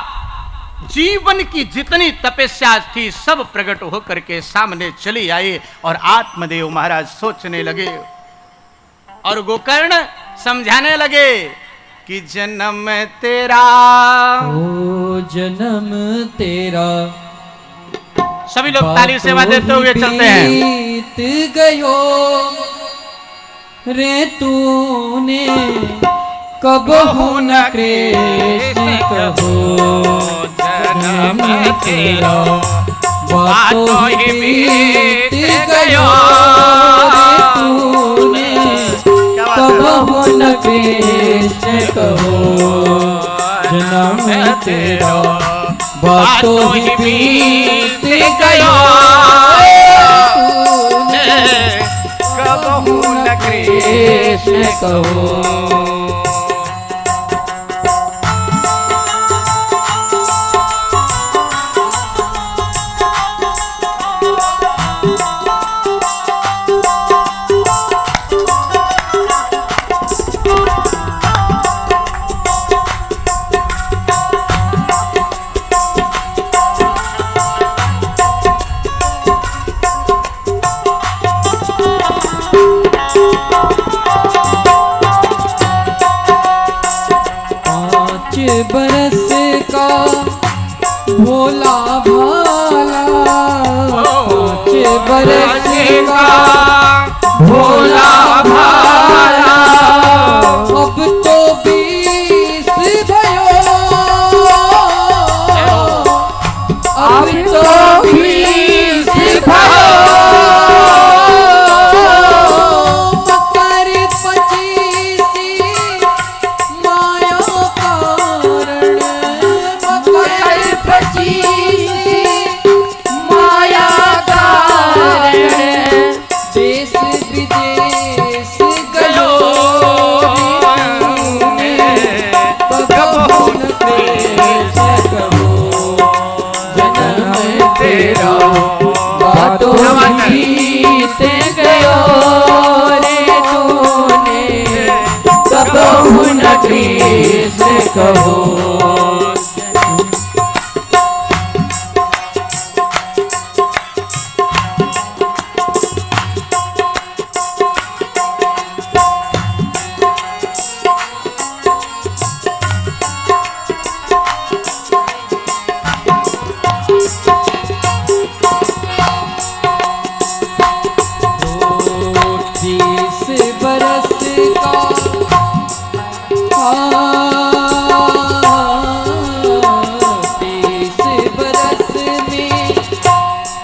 जीवन की जितनी तपस्या थी सब प्रकट होकर के सामने चली आई और आत्मदेव महाराज सोचने लगे और गोकर्ण समझाने लगे कि जन्म तेरा, ओ जन्म तेरा, सभी लोग ताली सेवा देते हुए चलते हैं। बीत गयो रे तूने कब हो न कृष्ण कहो, जन्म तेरा बातों ही बीत गयो रे तूने कब हो न कृष्ण कहो, जन्म तेरा बातों ही बीत गयो कब हो न कृष्ण कहो। बरस का भोला भाला, 5 बरस का भोला भाला, अब तो 20 भयो, अब तो 20 भयो, मकर 25 माया कारण, मकर 25 माया कारण, देश विदेश गयो कबहुन कृष्ण कहो, जन्म तेरा बातों बीत गयो रे तूने कबहुन कृष्ण कहो।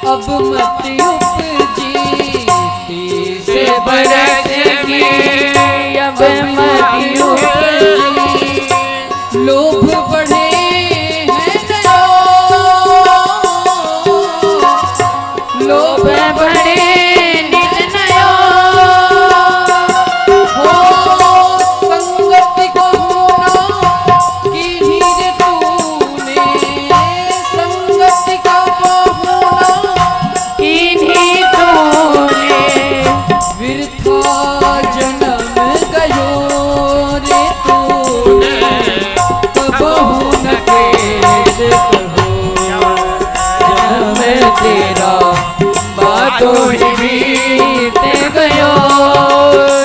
अब मत उपजी 30 बरस में, अब मत उपजी, लोभ बढ़े हैं नयो, लोभ बढ़े निज नयो, हो संगत को होना की हीर तूने, संगत का वृथा जन्म गयो रे तूने कबहु न कृष्ण कहो, जन्म तेरा बातों ही बीत गयो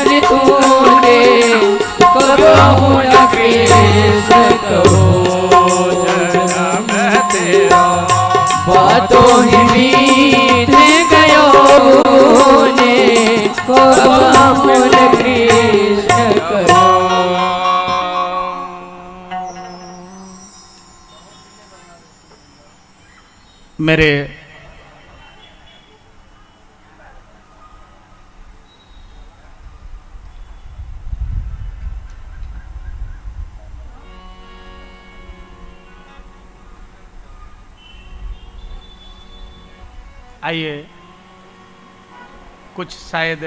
रे तूने कबहु न कृष्ण कहो, जन्म तेरा बातों ही बीत गयो ने कबहुन कृष्ण कहो। मेरे आइए, कुछ शायद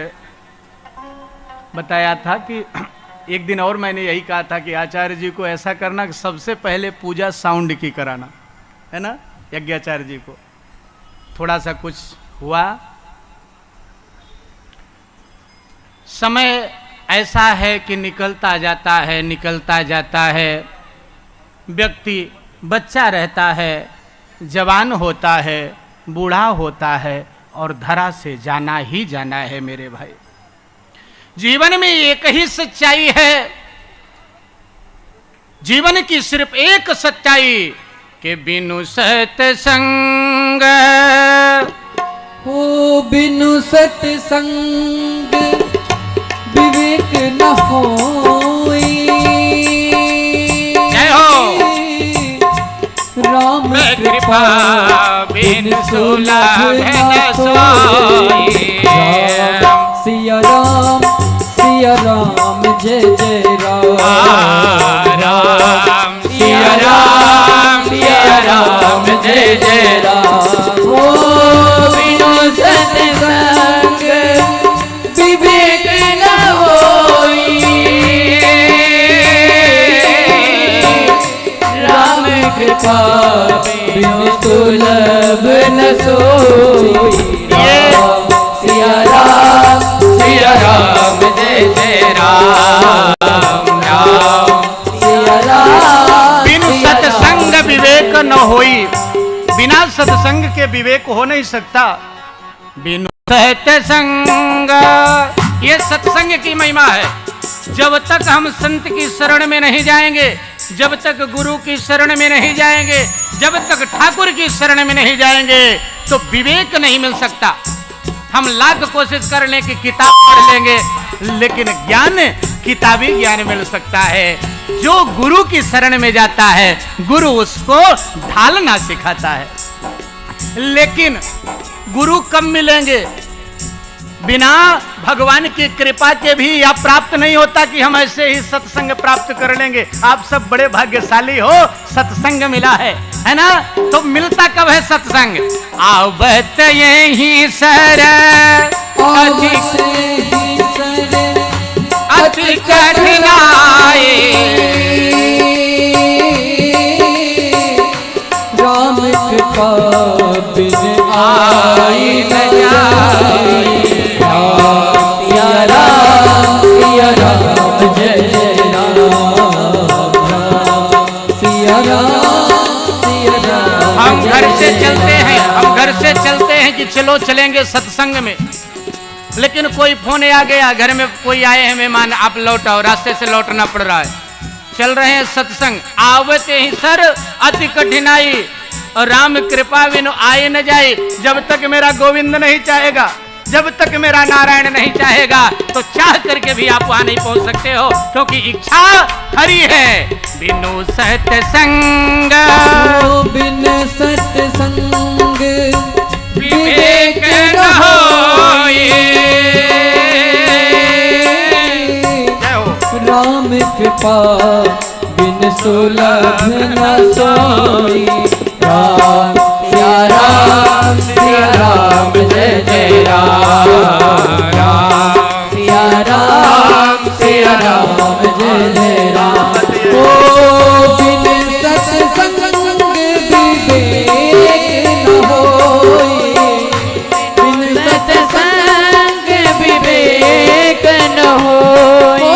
बताया था कि एक दिन और मैंने यही कहा था कि आचार्य जी को ऐसा करना कि सबसे पहले पूजा साउंड की कराना, है ना, यज्ञाचार्य जी को। थोड़ा सा कुछ हुआ, समय ऐसा है कि निकलता जाता है, निकलता जाता है, व्यक्ति बच्चा रहता है, जवान होता है, बूढ़ा होता है और धरा से जाना ही जाना है। मेरे भाई, जीवन में एक ही सच्चाई है जीवन की सिर्फ एक सच्चाई कि बिनु सत्संग, हो बिनु सत्संग विवेक न होई। जय हो। राम कृपा बिन सुलभ न सोई। सिया राम जय जय राम। राम सिया राम जय जय राम। ओ बिनु सत्संग विवेक न होई। राम कृपा बिनु सुलभ न सोई। सिया राम जय जय राम। सिया राम। बिनु सत्संग विवेक न होई। बिना सत्संग के विवेक हो नहीं सकता। बिनु सत्संग, ये सत्संग की महिमा है। जब तक हम संत की शरण में नहीं जाएंगे, जब तक गुरु की शरण में नहीं जाएंगे, जब तक ठाकुर की शरण में नहीं जाएंगे, तो विवेक नहीं मिल सकता। हम लाख कोशिश कर लें कि किताब पढ़ लेंगे, लेकिन ज्ञान किताबी ज्ञान मिल सकता है। जो गुरु की शरण में जाता है, गुरु उसको ढालना सिखाता है। लेकिन गुरु कब मिलेंगे? बिना भगवान की कृपा के भी यह प्राप्त नहीं होता कि हम ऐसे ही सत्संग प्राप्त कर लेंगे। आप सब बड़े भाग्यशाली हो, सत्संग मिला है ना? तो मिलता कब है सत्संग? आवत यही सर अति कठिनाई। राम कृपा बिन आई न जाई। सिया राम जय जय राम। सिया राम। हम घर से चलते हैं कि चलो चलेंगे सत्संग में, लेकिन कोई फोन आ गया, घर में कोई आए हैं मेहमान, आप लौट आओ, रास्ते से लौटना पड़ रहा है। चल रहे हैं सत्संग, आवते ही सर अति कठिनाई और राम कृपा बिनु आए न जाए। जब तक मेरा गोविंद नहीं चाहेगा, जब तक मेरा नारायण नहीं चाहेगा, तो चाह करके भी आप वहां नहीं पहुंच सकते हो, क्योंकि इच्छा हरी है। बिनु सत्संग, बिन सत्संग विवेक न होई। राम कृपा बिन सुलभ न सोई। सिया राम जय जय राम। सिया राम जय जय राम। ओ बिन सत्संग विवेक न होई। बिन सत्संग विवेक न होई।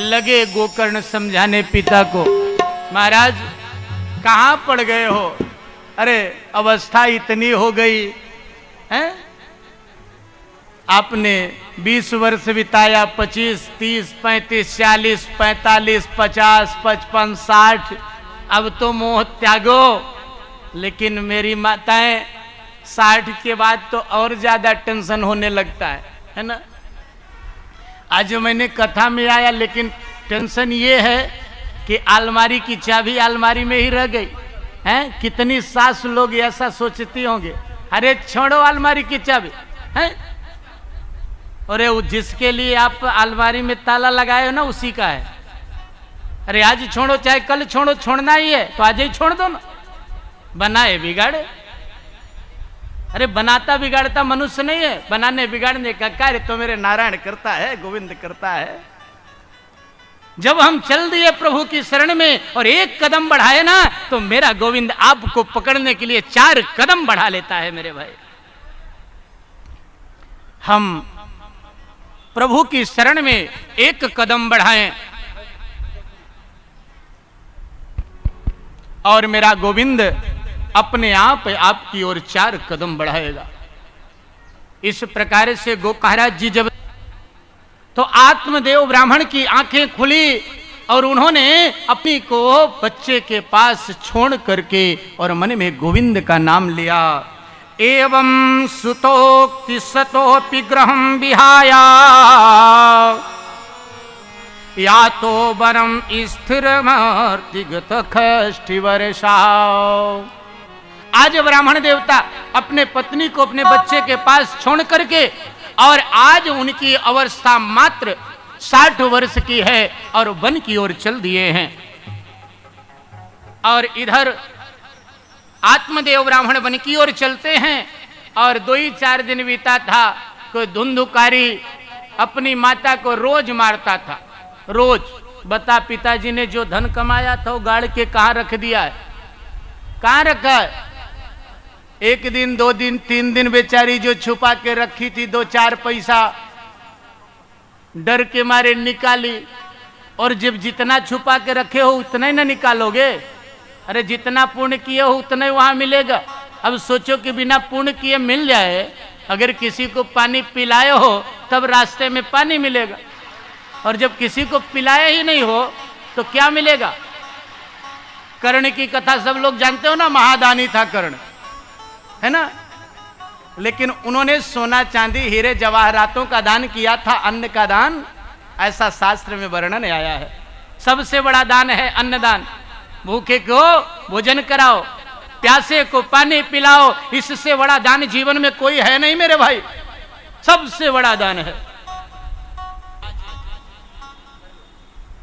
लगे गोकर्ण समझाने पिता को, महाराज कहाँ पड़ गए हो? अरे अवस्था इतनी हो गई है, आपने 20 वर्ष बिताया, 25, 30, 35, 40, 45, 50, 55, 60, अब तो मोह त्यागो। लेकिन मेरी माताएं 60 के बाद तो और ज्यादा टेंशन होने लगता है ना? आज मैंने कथा में आया, लेकिन टेंशन ये है कि अलमारी की चाबी अलमारी में ही रह गई है। कितनी सास लोग ऐसा सोचती होंगे, अरे छोड़ो अलमारी की चाबी है, अरे वो जिसके लिए आप अलमारी में ताला लगाए हो ना उसी का है। अरे आज छोड़ो चाहे कल छोड़ो, छोड़ना ही है तो आज ही छोड़ दो ना, बनाए बिगाड़े। अरे बनाता बिगाड़ता मनुष्य नहीं है, बनाने बिगाड़ने का कार्य तो मेरे नारायण करता है, गोविंद करता है। जब हम चल दिए प्रभु की शरण में और एक कदम बढ़ाए ना, तो मेरा गोविंद आपको पकड़ने के लिए 4 कदम बढ़ा लेता है मेरे भाई। हम प्रभु की शरण में एक कदम बढ़ाएं और मेरा गोविंद अपने आप आपकी ओर 4 कदम बढ़ाएगा। इस प्रकार से गोकाराज जी जब तो आत्मदेव ब्राह्मण की आंखें खुली और उन्होंने अपनी को बच्चे के पास छोड़ करके और मन में गोविंद का नाम लिया। एवं सुतोक्ति सतोपि ग्रहं विहाया या तो वरम स्थिरमर्तिगत खष्टिवर्षा। आज ब्राह्मण देवता अपने पत्नी को अपने बच्चे के पास छोड़ करके और आज उनकी अवस्था मात्र 60 वर्ष की है और वन की ओर चल दिए हैं। और इधर आत्मदेव ब्राह्मण वन की ओर चलते हैं और 2-4 दिन बीता था। कोई धुंधुकारी अपनी माता को रोज मारता था, रोज। बता, पिताजी ने जो धन कमाया था वो गाड़ के कहाँ रख दिया है? कहाँ रखा है? 1 दिन 2 दिन 3 दिन बेचारी जो छुपा के रखी थी 2-4 पैसा, डर के मारे निकाली। और जब जितना छुपा के रखे हो उतना ही ना निकालोगे। अरे जितना पुण्य किए हो उतना ही वहां मिलेगा। अब सोचो कि बिना पुण्य किए मिल जाए, अगर किसी को पानी पिलाए हो तब रास्ते में पानी मिलेगा, और जब किसी को पिलाया ही नहीं हो तो क्या मिलेगा? कर्ण की कथा सब लोग जानते हो ना, महादानी था कर्ण, है ना। लेकिन उन्होंने सोना चांदी हीरे जवाहरातों का दान किया था, अन्न का दान, ऐसा शास्त्र में वर्णन आया है। सबसे बड़ा दान है अन्नदान। भूखे को भोजन कराओ, प्यासे को पानी पिलाओ, इससे बड़ा दान जीवन में कोई है नहीं मेरे भाई, सबसे बड़ा दान है।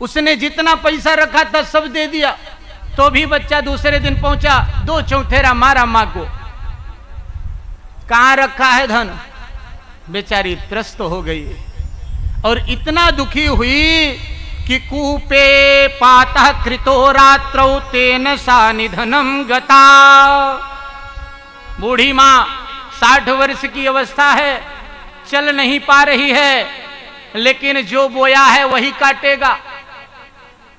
उसने जितना पैसा रखा था सब दे दिया, तो भी बच्चा दूसरे दिन पहुंचा 2 चौथेरा मारा मां को। कहां रखा है धन? बेचारी त्रस्त हो गई और इतना दुखी हुई कि कूपे पातः कृतो रात्रौ तेन सा निधनम गता। बूढ़ी मां 60 वर्ष की अवस्था है, चल नहीं पा रही है, लेकिन जो बोया है वही काटेगा।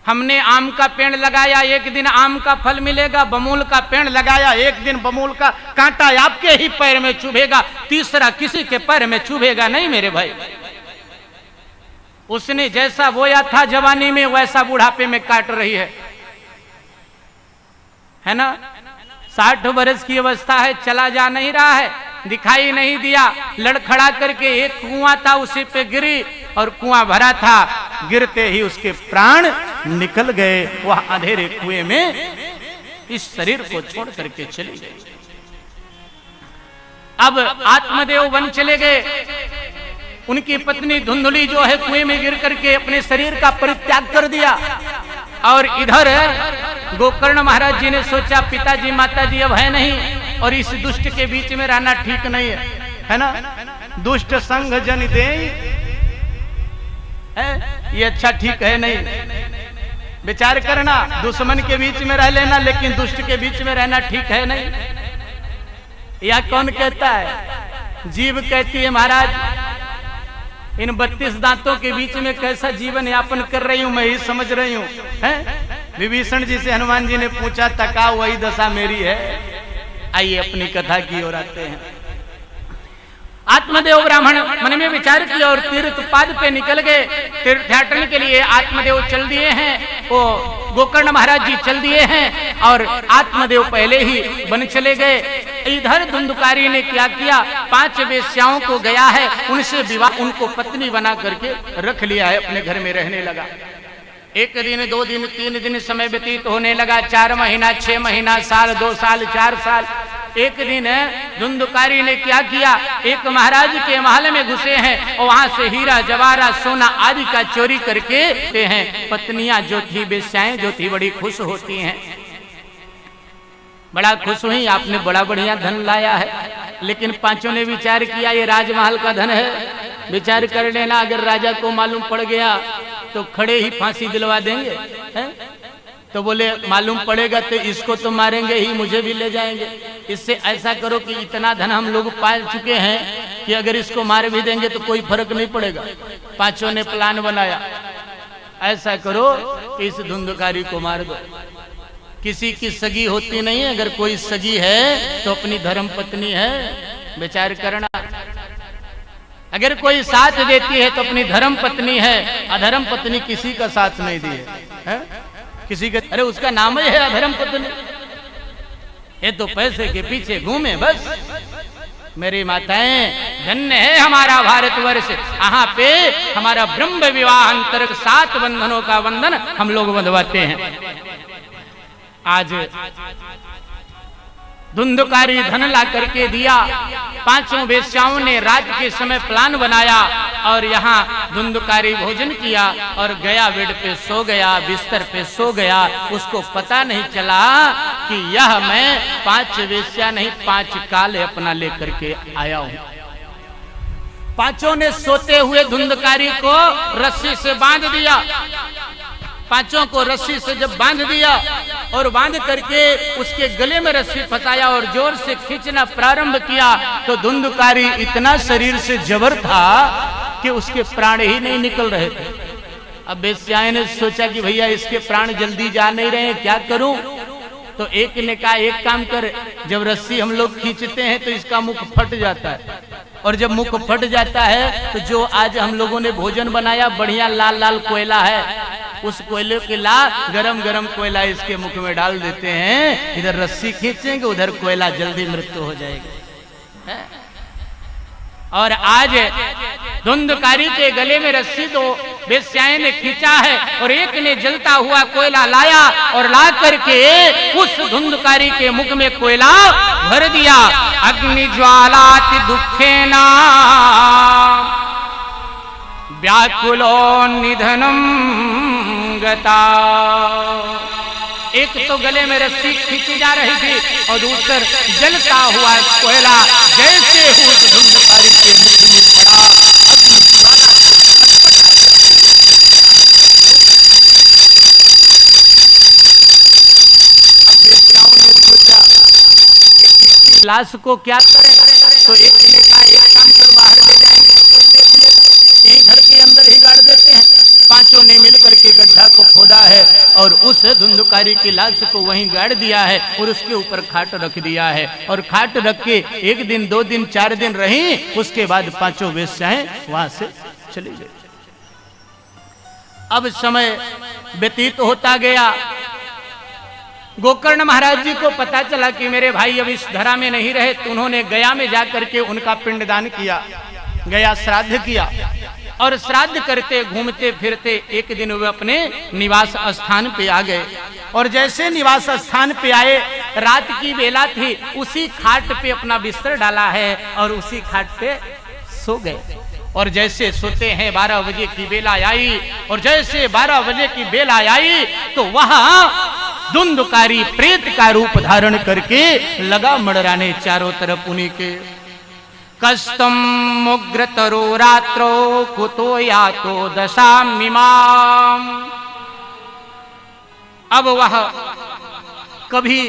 हमने आम का पेड़ लगाया, एक दिन आम का फल मिलेगा। बमूल का पेड़ लगाया, एक दिन बमूल का कांटा आपके ही पैर में चुभेगा, तीसरा किसी के पैर में चुभेगा नहीं मेरे भाई। उसने जैसा बोया था जवानी में वैसा बुढ़ापे में काट रही है ना। 60 वर्ष की अवस्था है, चला जा नहीं रहा है, दिखाई नहीं दिया। लड़खड़ा करके एक कुआं था उसी पे गिरी और कुआं भरा था, गिरते ही उसके प्राण निकल गए। वह अंधेरे कुएं में इस शरीर को छोड़ करके चली गई। अब आत्मदेव वन चले गए। उनकी पत्नी धुंधुली जो है कुएं में गिर करके अपने शरीर का परित्याग कर दिया। और इधर गोकर्ण महाराज जी ने सोचा पिताजी माताजी अब है नहीं और इस दुष्ट के बीच में रहना ठीक नहीं है ना। दुष्ट संग जन दे, ये अच्छा ठीक है नहीं। विचार करना, दुश्मन के बीच में रह लेना लेकिन दुष्ट के बीच में रहना ठीक है नहीं। या कौन कहता है? जीव कहती है महाराज इन 32 दांतों के बीच में कैसा जीवन यापन कर रही हूं, मैं ही समझ रही हूं। विभीषण जी से हनुमान जी ने पूछा तका वही दशा मेरी है। आइए अपनी कथा की ओर आते हैं। आत्मदेव ब्राह्मण मन में विचार किया और तीर्थ पाद पे निकल गए। तीर्थयाटन के लिए आत्मदेव चल दिए हैं, वो गोकर्ण महाराज जी चल दिए हैं और आत्मदेव पहले ही वन चले गए। इधर धुंधुकारी ने क्या किया, 5 वेश्याओं को गया है, उनसे विवाह, उनको पत्नी बना करके रख लिया है, अपने घर में रहने लगा। 1 दिन 2 दिन 3 दिन समय व्यतीत होने लगा, 4 महीना 6 महीना, साल 2 साल 4 साल। एक दिन धुंधुकारी ने क्या किया, एक महाराज के महल में घुसे हैं और वहां से हीरा जवाहरा सोना आदि का चोरी करके हैं। पत्नियां जो थी, वेश्याएं जो थी, बड़ी खुश होती हैं, बड़ा खुश हुई, आपने बड़ा बढ़िया धन लाया है। लेकिन पांचों ने विचार किया ये राजमहल का धन है, विचार कर लेना, अगर राजा को मालूम पड़ गया तो खड़े ही फांसी दिलवा देंगे, है? तो बोले मालूम पड़ेगा तो इसको तो मारेंगे ही, मुझे भी ले जाएंगे। इससे ऐसा करो कि इतना धन हम लोग पा चुके हैं कि अगर इसको मार भी देंगे तो कोई फर्क नहीं पड़ेगा। पांचों ने प्लान बनाया, ऐसा करो कि इस धुंधकारी को मार दो। किसी की सगी होती नहीं है, अगर कोई सगी है तो अपनी धर्म पत्नी है, विचार करना। अगर कोई साथ देती है तो अपनी धर्म पत्नी है, अधर्म पत्नी किसी का साथ नहीं दी है? किसी का, अरे उसका नाम ही है अधर्म पत्नी। ये तो पैसे के पीछे घूमे बस। मेरी माताएं, धन्य है हमारा भारतवर्ष, यहाँ पे हमारा ब्रह्म विवाह अंतर्गत 7 बंधनों का बंधन हम लोग बंधवाते हैं। आज धुंधकारी धन ला करके दिया। पांचों वेश्याओं ने रात के समय प्लान बनाया और यहाँ धुंधकारी भोजन किया और गया, बेड पे सो गया, बिस्तर पे सो गया। उसको पता नहीं चला कि यह मैं 5 वेश्या नहीं 5 काल अपना लेकर के आया हूँ। पांचों ने सोते हुए धुंधकारी को रस्सी से बांध दिया। पांचों को रस्सी से जब बांध दिया और बांध करके उसके गले में रस्सी फंसाया और जोर से खींचना प्रारंभ किया तो धुंधकारी इतना शरीर से जबर था कि उसके प्राण ही नहीं निकल रहे थे। अब वेश्याएं ने सोचा कि भैया इसके प्राण जल्दी जा नहीं रहे, क्या करूं? तो एक ने कहा एक काम कर, जब रस्सी हम लोग खींचते हैं तो इसका मुख फट जाता है, और जब मुख फट जाता है तो जो आज हम लोगों ने भोजन बनाया बढ़िया लाल लाल कोयला है, उस कोयले के ला गरम गरम कोयला इसके मुख में डाल देते हैं। इधर रस्सी खींचेंगे, उधर कोयला, जल्दी मृत्यु हो जाएगी। और आज धुंधकारी के गले में रस्सी तो वेश्याएं ने खींचा है और एक ने जलता हुआ कोयला लाया और ला करके उस धुंधकारी के मुख में कोयला भर दिया। अग्नि ज्वालाति दुखेना व्याकुलो निधनम गता। एक तो गले में रस्सी खींची जा रही थी और दूसर जलता हुआ कोयला जैसे उस धुंधकारी के मुख में पड़ा, अग्नि ज्वाला अब वेश्याओं ने सोचा कि इसकी लाश को क्या करें, तो एक ने कहा एक काम कर, बाहर ले जाएंगे तो कोई देख लेगा, यहीं घर के अंदर ही गाड़ देते हैं। पांचों ने मिलकर के गड्ढा को खोदा है और उस धुंधकारी की लाश को वहीं गाड़ दिया है और उसके ऊपर खाट रख दिया है। और खाट रख के 1 दिन 2 दिन 4 दिन रही, उसके बाद पांचों वेश्याएं वहां से चली गई। अब समय व्यतीत होता गया। गोकर्ण महाराज जी को पता चला कि मेरे भाई अब इस धरा में नहीं रहे, तो उन्होंने गया में जाकर के उनका पिंडदान किया, गया श्राद्ध किया। और श्राद्ध करते घूमते फिरते एक दिन वे अपने निवास स्थान पे आ गए। और जैसे निवास स्थान पे आए, रात की बेला थी, उसी खाट पे अपना बिस्तर डाला है और उसी खाट पे सो गए। और जैसे सोते हैं 12 बजे की बेला आई, और जैसे 12 बजे की बेला आई तो वहां धुंधकारी प्रेत का रूप धारण करके लगा मड़राने चारों तरफ उन्हीं के। कस्तम मुग्र तरो रात्रो कुतो यातो दशामिमाम। अब वह कभी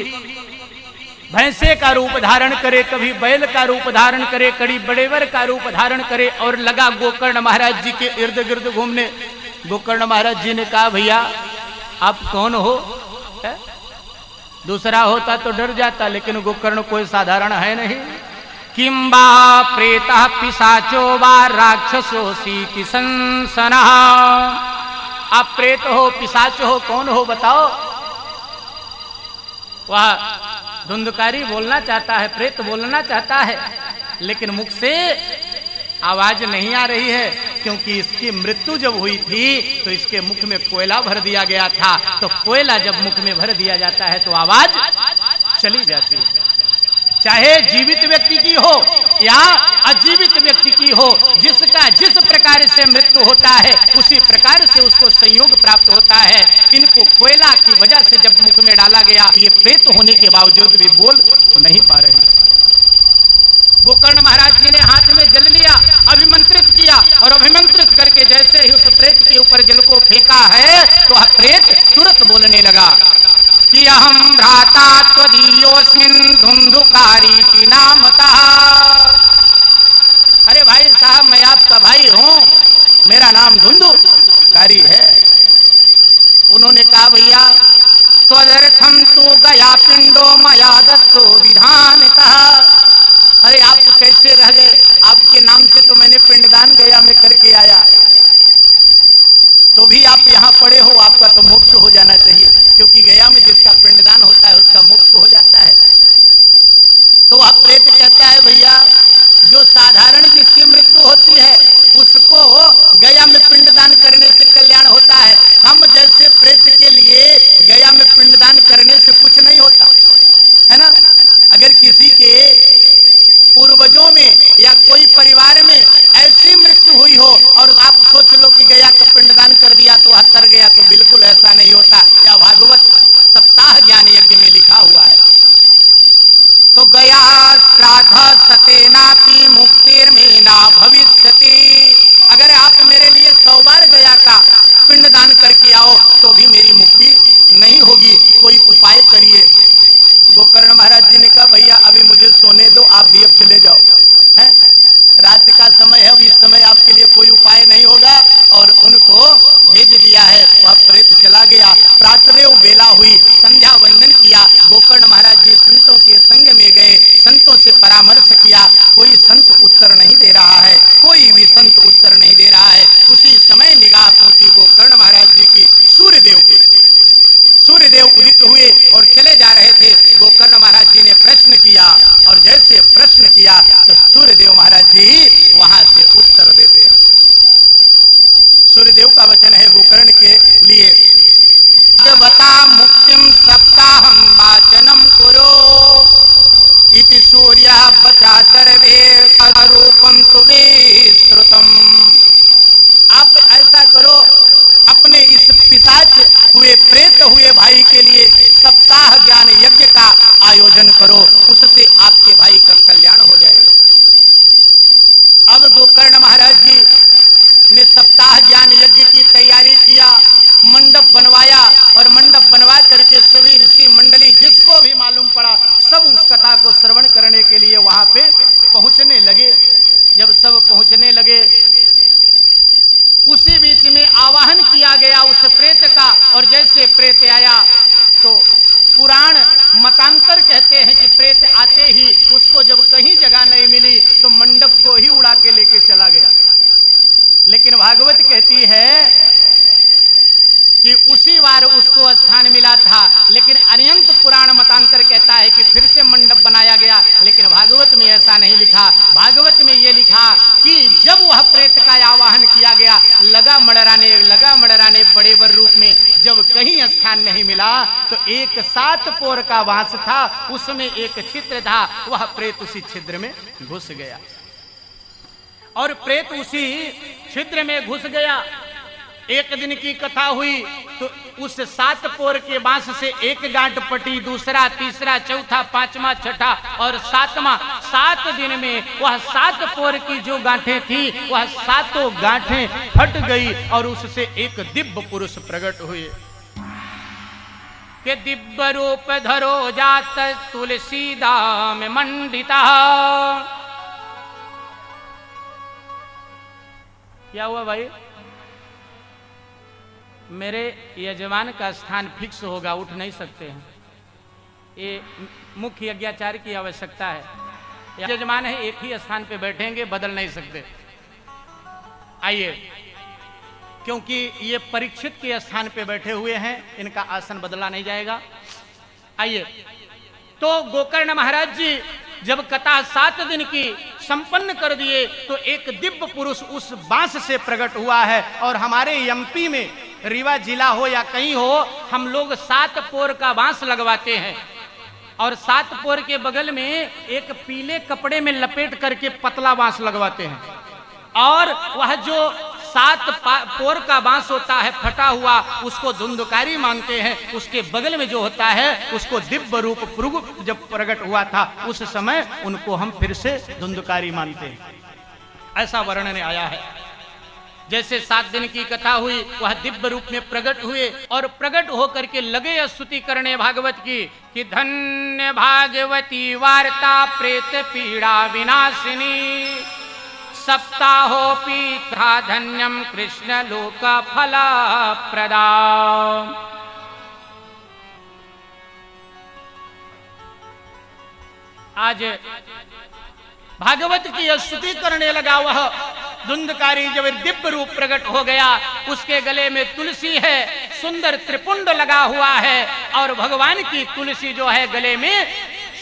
भैंसे का रूप धारण करे, कभी बैल का रूप धारण करे, कभी बड़ेवर का रूप धारण करे और लगा गोकर्ण महाराज जी के इर्द गिर्द घूमने। गोकर्ण महाराज जी ने कहा भैया आप कौन हो? दूसरा होता तो डर जाता, लेकिन गोकर्ण कोई साधारण है नहीं। किंबा प्रेतः पिशाचो वा राक्षसोऽसीति संसनः। आप प्रेत हो, पिशाच हो, कौन हो बताओ? वह धुंधकारी बोलना चाहता है, प्रेत बोलना चाहता है, लेकिन मुख से आवाज नहीं आ रही है, क्योंकि इसकी मृत्यु जब हुई थी तो इसके मुख में कोयला भर दिया गया था। तो कोयला जब मुख में भर दिया जाता है तो आवाज चली जाती है। चाहे जीवित व्यक्ति की हो या अजीवित व्यक्ति की हो, जिसका जिस प्रकार से मृत्यु होता है उसी प्रकार से उसको संयोग प्राप्त होता है। इनको कोयला की वजह से जब मुख में डाला गया, ये प्रेत होने के बावजूद भी बोल नहीं पा रहे। और अभिमंत्रित करके जैसे ही उस प्रेत के ऊपर जल को फेंका है तो वह प्रेत तुरंत बोलने लगा कि अहम भ्राता त्वदीयोस्मिन् धुंधुकारी नामतः। अरे भाई साहब, मैं आपका भाई हूं, मेरा नाम धुंधुकारी है। उन्होंने कहा भैया त्वदर्थम तु गया पिंडो मया दत्तो विधानतः। अरे आप कैसे रह गए, आपके नाम से तो मैंने पिंडदान गया में करके आया, तो भी आप यहाँ पड़े हो, आपका तो मुक्त हो जाना चाहिए, क्योंकि गया में जिसका पिंडदान होता है उसका मुक्त हो जाता है। तो वह प्रेत कहता है भैया जो साधारण जिसकी मृत्यु होती है उसको गया में पिंडदान करने से कल्याण होता है, हम जैसे प्रेत के लिए गया में पिंडदान करने से कुछ नहीं होता है ना। अगर किसी के पूर्वजों में या कोई परिवार में ऐसी मृत्यु हुई हो और आप सोच लो कि गया का पिंडदान कर दिया तो तर गया, तो बिल्कुल ऐसा नहीं होता। या भागवत सप्ताह ज्ञान यज्ञ में लिखा हुआ है। तो गया श्राद्ध सतेनापि मुक्तिर्मेना भविष्यति। अगर आप मेरे लिए 100 बार गया का पिंडदान करके आओ तो भी मेरी मुक्ति नहीं होगी, कोई उपाय करिए। गोकर्ण महाराज जी ने कहा भैया अभी मुझे सोने दो, आप भी अब चले जाओ, हैं? रात का समय है, अब इस समय आपके लिए कोई उपाय नहीं होगा। और उनको भेज दिया है। वह प्रेत चला गया। प्रातरेव बेला हुई, संध्या वंदन किया। गोकर्ण महाराज जी संतों के संग में गए, संतों से परामर्श किया। कोई संत उत्तर नहीं दे रहा है, कोई भी संत उत्तर नहीं दे रहा है। उसी समय निगाह पहुंची गोकर्ण महाराज जी की सूर्यदेव की। सूर्यदेव उदित हुए और चले जा रहे थे। गोकर्ण महाराज जी ने प्रश्न किया और जैसे प्रश्न किया तो सूर्यदेव महाराज जी वहां से उत्तर देते हैं। सूर्यदेव का वचन है गोकर्ण के लिए, बता मुक्तिम सप्ताहम वाचनम कुरो इति सूर्य बचा सर्वे रूपम तुवे श्रुतम। आप ऐसा करो, अपने इस पिशाच हुए प्रेत हुए भाई के लिए सप्ताह ज्ञान यज्ञ का आयोजन करो, उससे आपके भाई का कल्याण हो जाएगा। अब गोकर्ण महाराज जी ने सप्ताह ज्ञान यज्ञ की तैयारी किया, मंडप बनवाया और मंडप बनवा करके सभी ऋषि मंडली जिसको भी मालूम पड़ा सब उस कथा को श्रवण करने के लिए वहां पे पहुंचने लगे। जब सब पहुंचने लगे उसी बीच में आवाहन किया गया उस प्रेत का, और जैसे प्रेत आया तो पुराण मतांतर कहते हैं कि प्रेत आते ही उसको जब कहीं जगह नहीं मिली तो मंडप को ही उड़ा के लेके चला गया। लेकिन भागवत कहती है कि उसी बार उसको स्थान मिला था, लेकिन अनंत पुराण मतांतर कहता है कि फिर से मंडप बनाया गया। लेकिन भागवत में ऐसा नहीं लिखा। भागवत में ये लिखा कि जब वह प्रेत का आवाहन किया गया लगा मड़राने बड़े बर रूप में, जब कहीं स्थान नहीं मिला तो एक 7 पोर का बांस था, उसमें एक छिद्र था, वह प्रेत उसी छिद्र में घुस गया। और प्रेत उसी छिद्र में घुस गया। एक दिन की कथा हुई तो उस 7 पोर के बांस से एक गांठ पटी, दूसरा, तीसरा, चौथा, 5वां, छठा और 7वां, 7 दिन में वह 7 पोर की जो गांठें थी वह 7 गांठें फट गई और उससे एक दिव्य पुरुष प्रकट हुए। के दिव्य रूप धरो जात तुलसी दाम मंडिता। क्या हुआ भाई? मेरे यजमान का स्थान फिक्स होगा, उठ नहीं सकते हैं। ये मुख्य यज्ञाचार्य की आवश्यकता है। यजमान है, एक ही स्थान पे बैठेंगे, बदल नहीं सकते। आइए, क्योंकि ये परीक्षित के स्थान पे बैठे हुए हैं, इनका आसन बदला नहीं जाएगा। आइए, तो गोकर्ण महाराज जी जब कथा 7 दिन की संपन्न कर दिए तो एक दिव्य पुरुष उस बांस से प्रकट हुआ है। और हमारे एमपी में रीवा जिला हो या कहीं हो, हम लोग 7 पोर का बांस लगवाते हैं और 7 पोर के बगल में एक पीले कपड़े में लपेट करके पतला बांस लगवाते हैं। और वह जो 7 पोर का बांस होता है फटा हुआ, उसको धुंधुकारी मानते हैं। उसके बगल में जो होता है उसको दिव्य रूप प्रभु जब प्रकट हुआ था उस समय उनको हम फिर से धुंधुकारी मानते हैं। ऐसा वर्णन आया है। जैसे 7 दिन की कथा हुई, वह दिव्य रूप में प्रकट हुए और प्रकट होकर के लगे स्तुति करने भागवत की कि धन्य भागवती वार्ता प्रेत पीड़ा विनाशिनी सप्ताहोपि था धन्यम कृष्ण लोक फल प्रदा। आज भागवत की स्तुति करने लगा वह धुंधकारी, जब दिव्य रूप प्रकट हो गया, उसके गले में तुलसी है, सुंदर त्रिपुंड लगा हुआ है और भगवान की तुलसी जो है गले में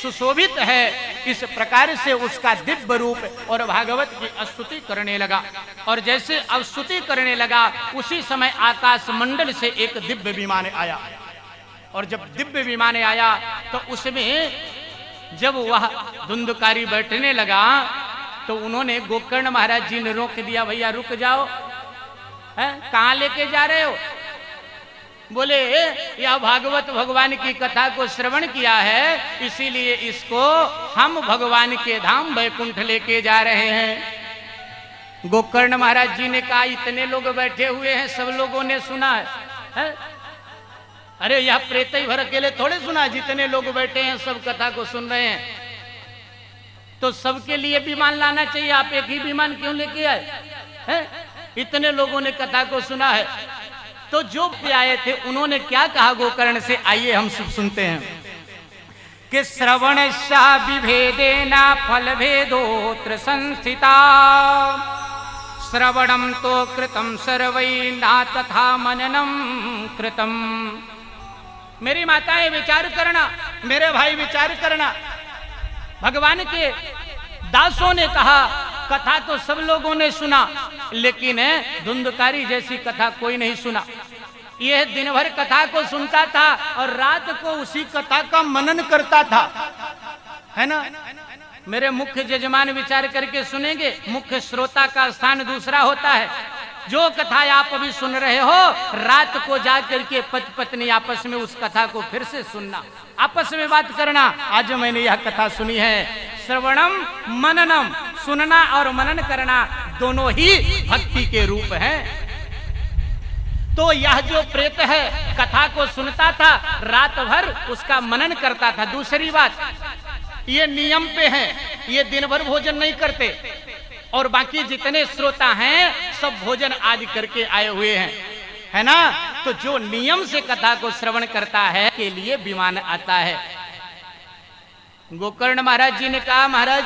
सुशोभित है। इस प्रकार से उसका दिव्य रूप और भागवत की स्तुति करने लगा। और जैसे स्तुति करने लगा उसी समय आकाश मंडल से एक दिव्य विमान आया। और जब दिव्य विमान आया तो उसमें जब वह धुंधकारी बैठने लगा तो उन्होंने गोकर्ण महाराज जी ने रोक दिया, भैया रुक जाओ, कहाँ लेके जा रहे हो? बोले यह भागवत भगवान की कथा को श्रवण किया है, इसीलिए इसको हम भगवान के धाम वैकुंठ लेके जा रहे हैं। गोकर्ण महाराज जी ने कहा, इतने लोग बैठे हुए हैं, सब लोगों ने सुना है? अरे यह प्रेत ही भर अकेले थोड़े सुना, जितने लोग बैठे हैं सब कथा को सुन रहे हैं, तो सबके लिए विमान लाना चाहिए, आप एक ही विमान क्यों लेके आए? इतने लोगों ने कथा को सुना है। तो जो भी आए थे उन्होंने क्या कहा गोकर्ण से, आइए हम सब सुनते हैं कि श्रवण विभेदेना फल भेदोत्र संस्थिता श्रवणम तो कृतम सर्वै ना तथा मननम कृतम। मेरी माताएं विचार करना, मेरे भाई विचार करना, भगवान के दासों ने कहा कथा तो सब लोगों ने सुना, लेकिन धुंधकारी जैसी कथा कोई नहीं सुना। यह दिन भर कथा को सुनता था और रात को उसी कथा का मनन करता था, है ना? मेरे मुख्य जजमान विचार करके सुनेंगे, मुख्य श्रोता का स्थान दूसरा होता है। जो कथा आप अभी सुन रहे हो, रात को जाकर के पति पत्नी आपस में उस कथा को फिर से सुनना, आपस में बात करना, आज मैंने यह कथा सुनी है। श्रवणम मननम, सुनना और मनन करना दोनों ही भक्ति के रूप हैं। तो यह जो प्रेत है कथा को सुनता था, रात भर उसका मनन करता था। दूसरी बात, ये नियम पे है, ये दिन भर भोजन नहीं करते, और बाकी जितने श्रोता हैं सब भोजन आदि करके आए हुए हैं, है ना? तो जो नियम से कथा को श्रवण करता है के लिए विमान आता है। गोकर्ण महाराज जी ने कहा, महाराज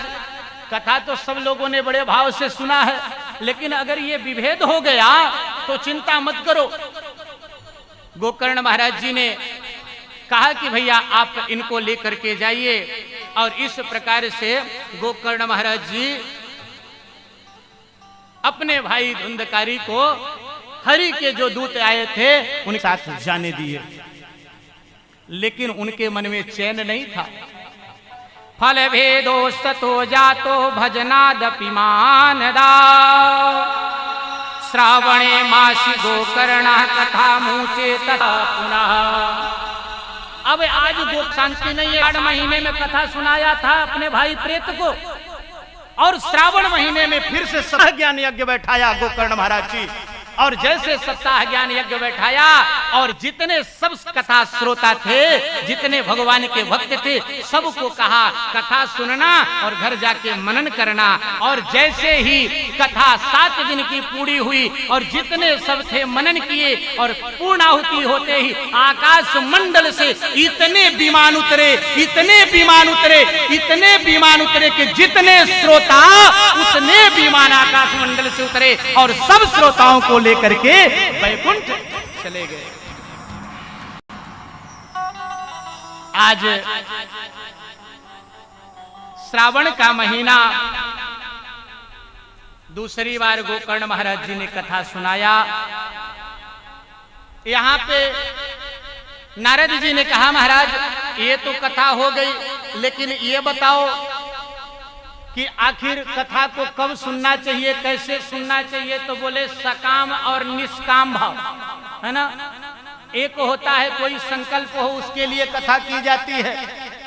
कथा तो सब लोगों ने बड़े भाव से सुना है, लेकिन अगर ये विभेद हो गया तो चिंता मत करो। गोकर्ण महाराज जी ने कहा कि भैया आप इनको लेकर के जाइए, और इस प्रकार से गोकर्ण महाराज जी अपने भाई धुंधकारी को हरि के जो दूत आए थे उनके साथ जाने दिए, लेकिन उनके मन में चैन नहीं था। फल भेदो सतो जातो भजनादपि मानदा श्रावणे मासी गोकर्ण कथा मुचे तथा पुनः। अब आज गो शांति नहीं है, 8 महीने में कथा सुनाया था अपने भाई प्रेत को, और श्रावण महीने में फिर से सप्ताह ज्ञान यज्ञ बैठाया गोकर्ण महाराज जी। और जैसे सप्ताह ज्ञान यज्ञ बैठाया, और जितने सब कथा श्रोता थे, जितने भगवान के भक्त थे, सबको कहा कथा सुनना और घर जाके मनन करना। और जैसे ही कथा 7 दिन की पूरी हुई और जितने सब थे मनन किए, और पूर्णाहुति होते ही आकाश मंडल से इतने विमान उतरे, इतने विमान उतरे, इतने विमान उतरे कि जितने श्रोता उतने विमान आकाश मंडल से उतरे और सब श्रोताओं को लेकर के वैकुंठ चले गए। आज श्रावण का महीना दूसरी बार गोकर्ण महाराज जी ने कथा सुनाया। यहाँ पे नारद जी ने कहा, महाराज ये तो कथा हो गई, लेकिन ये बताओ कि आखिर कथा को कब सुनना चाहिए, कैसे सुनना चाहिए? तो बोले सकाम और निष्काम भाव, है ना? एक होता है कोई संकल्प हो उसके लिए कथा की जाती है,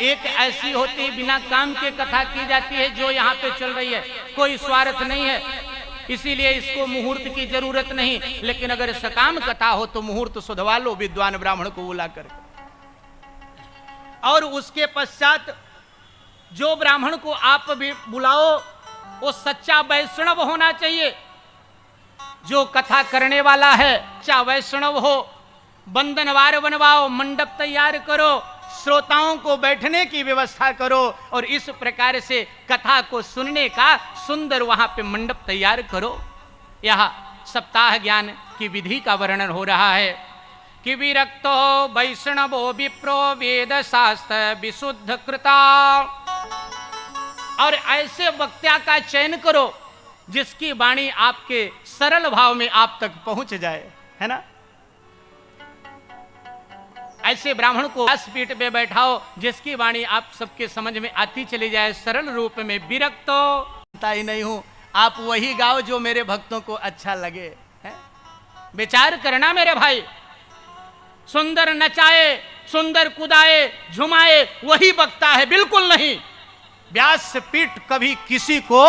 एक ऐसी होती है बिना काम के कथा की जाती है जो यहाँ पे चल रही है, कोई स्वार्थ नहीं है। इसीलिए इसको मुहूर्त की जरूरत नहीं। लेकिन अगर सकाम कथा हो तो मुहूर्त सुधवा लो विद्वान ब्राह्मण को बुला कर। और उसके पश्चात जो ब्राह्मण को आप भी बुलाओ वो सच्चा वैष्णव होना चाहिए। जो कथा करने वाला है सच्चा वैष्णव हो। बंधनवार बनवाओ, मंडप तैयार करो, श्रोताओं को बैठने की व्यवस्था करो और इस प्रकार से कथा को सुनने का सुंदर वहां पे मंडप तैयार करो। यह सप्ताह ज्ञान की विधि का वर्णन हो रहा है कि विरक्तो वैष्णवो विप्रो वेद शास्त्र विशुद्ध कृता। और ऐसे वक्ता का चयन करो जिसकी वाणी आपके सरल भाव में आप तक पहुंच जाए, है ना। ऐसे ब्राह्मण को व्यासपीठ पे बैठाओ जिसकी वाणी आप सबके समझ में आती चली जाए सरल रूप में। विरक्तो ही नहीं हूं, आप वही गाओ जो मेरे भक्तों को अच्छा लगे, है? विचार करना मेरे भाई। सुंदर नचाए, सुंदर कुदाए, झुमाए वही वक्ता है, बिल्कुल नहीं। व्यासपीठ कभी किसी को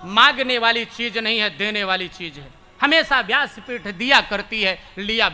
मांगने वाली चीज नहीं है, देने वाली चीज है। हमेशा व्यासपीठ दिया करती है, लिया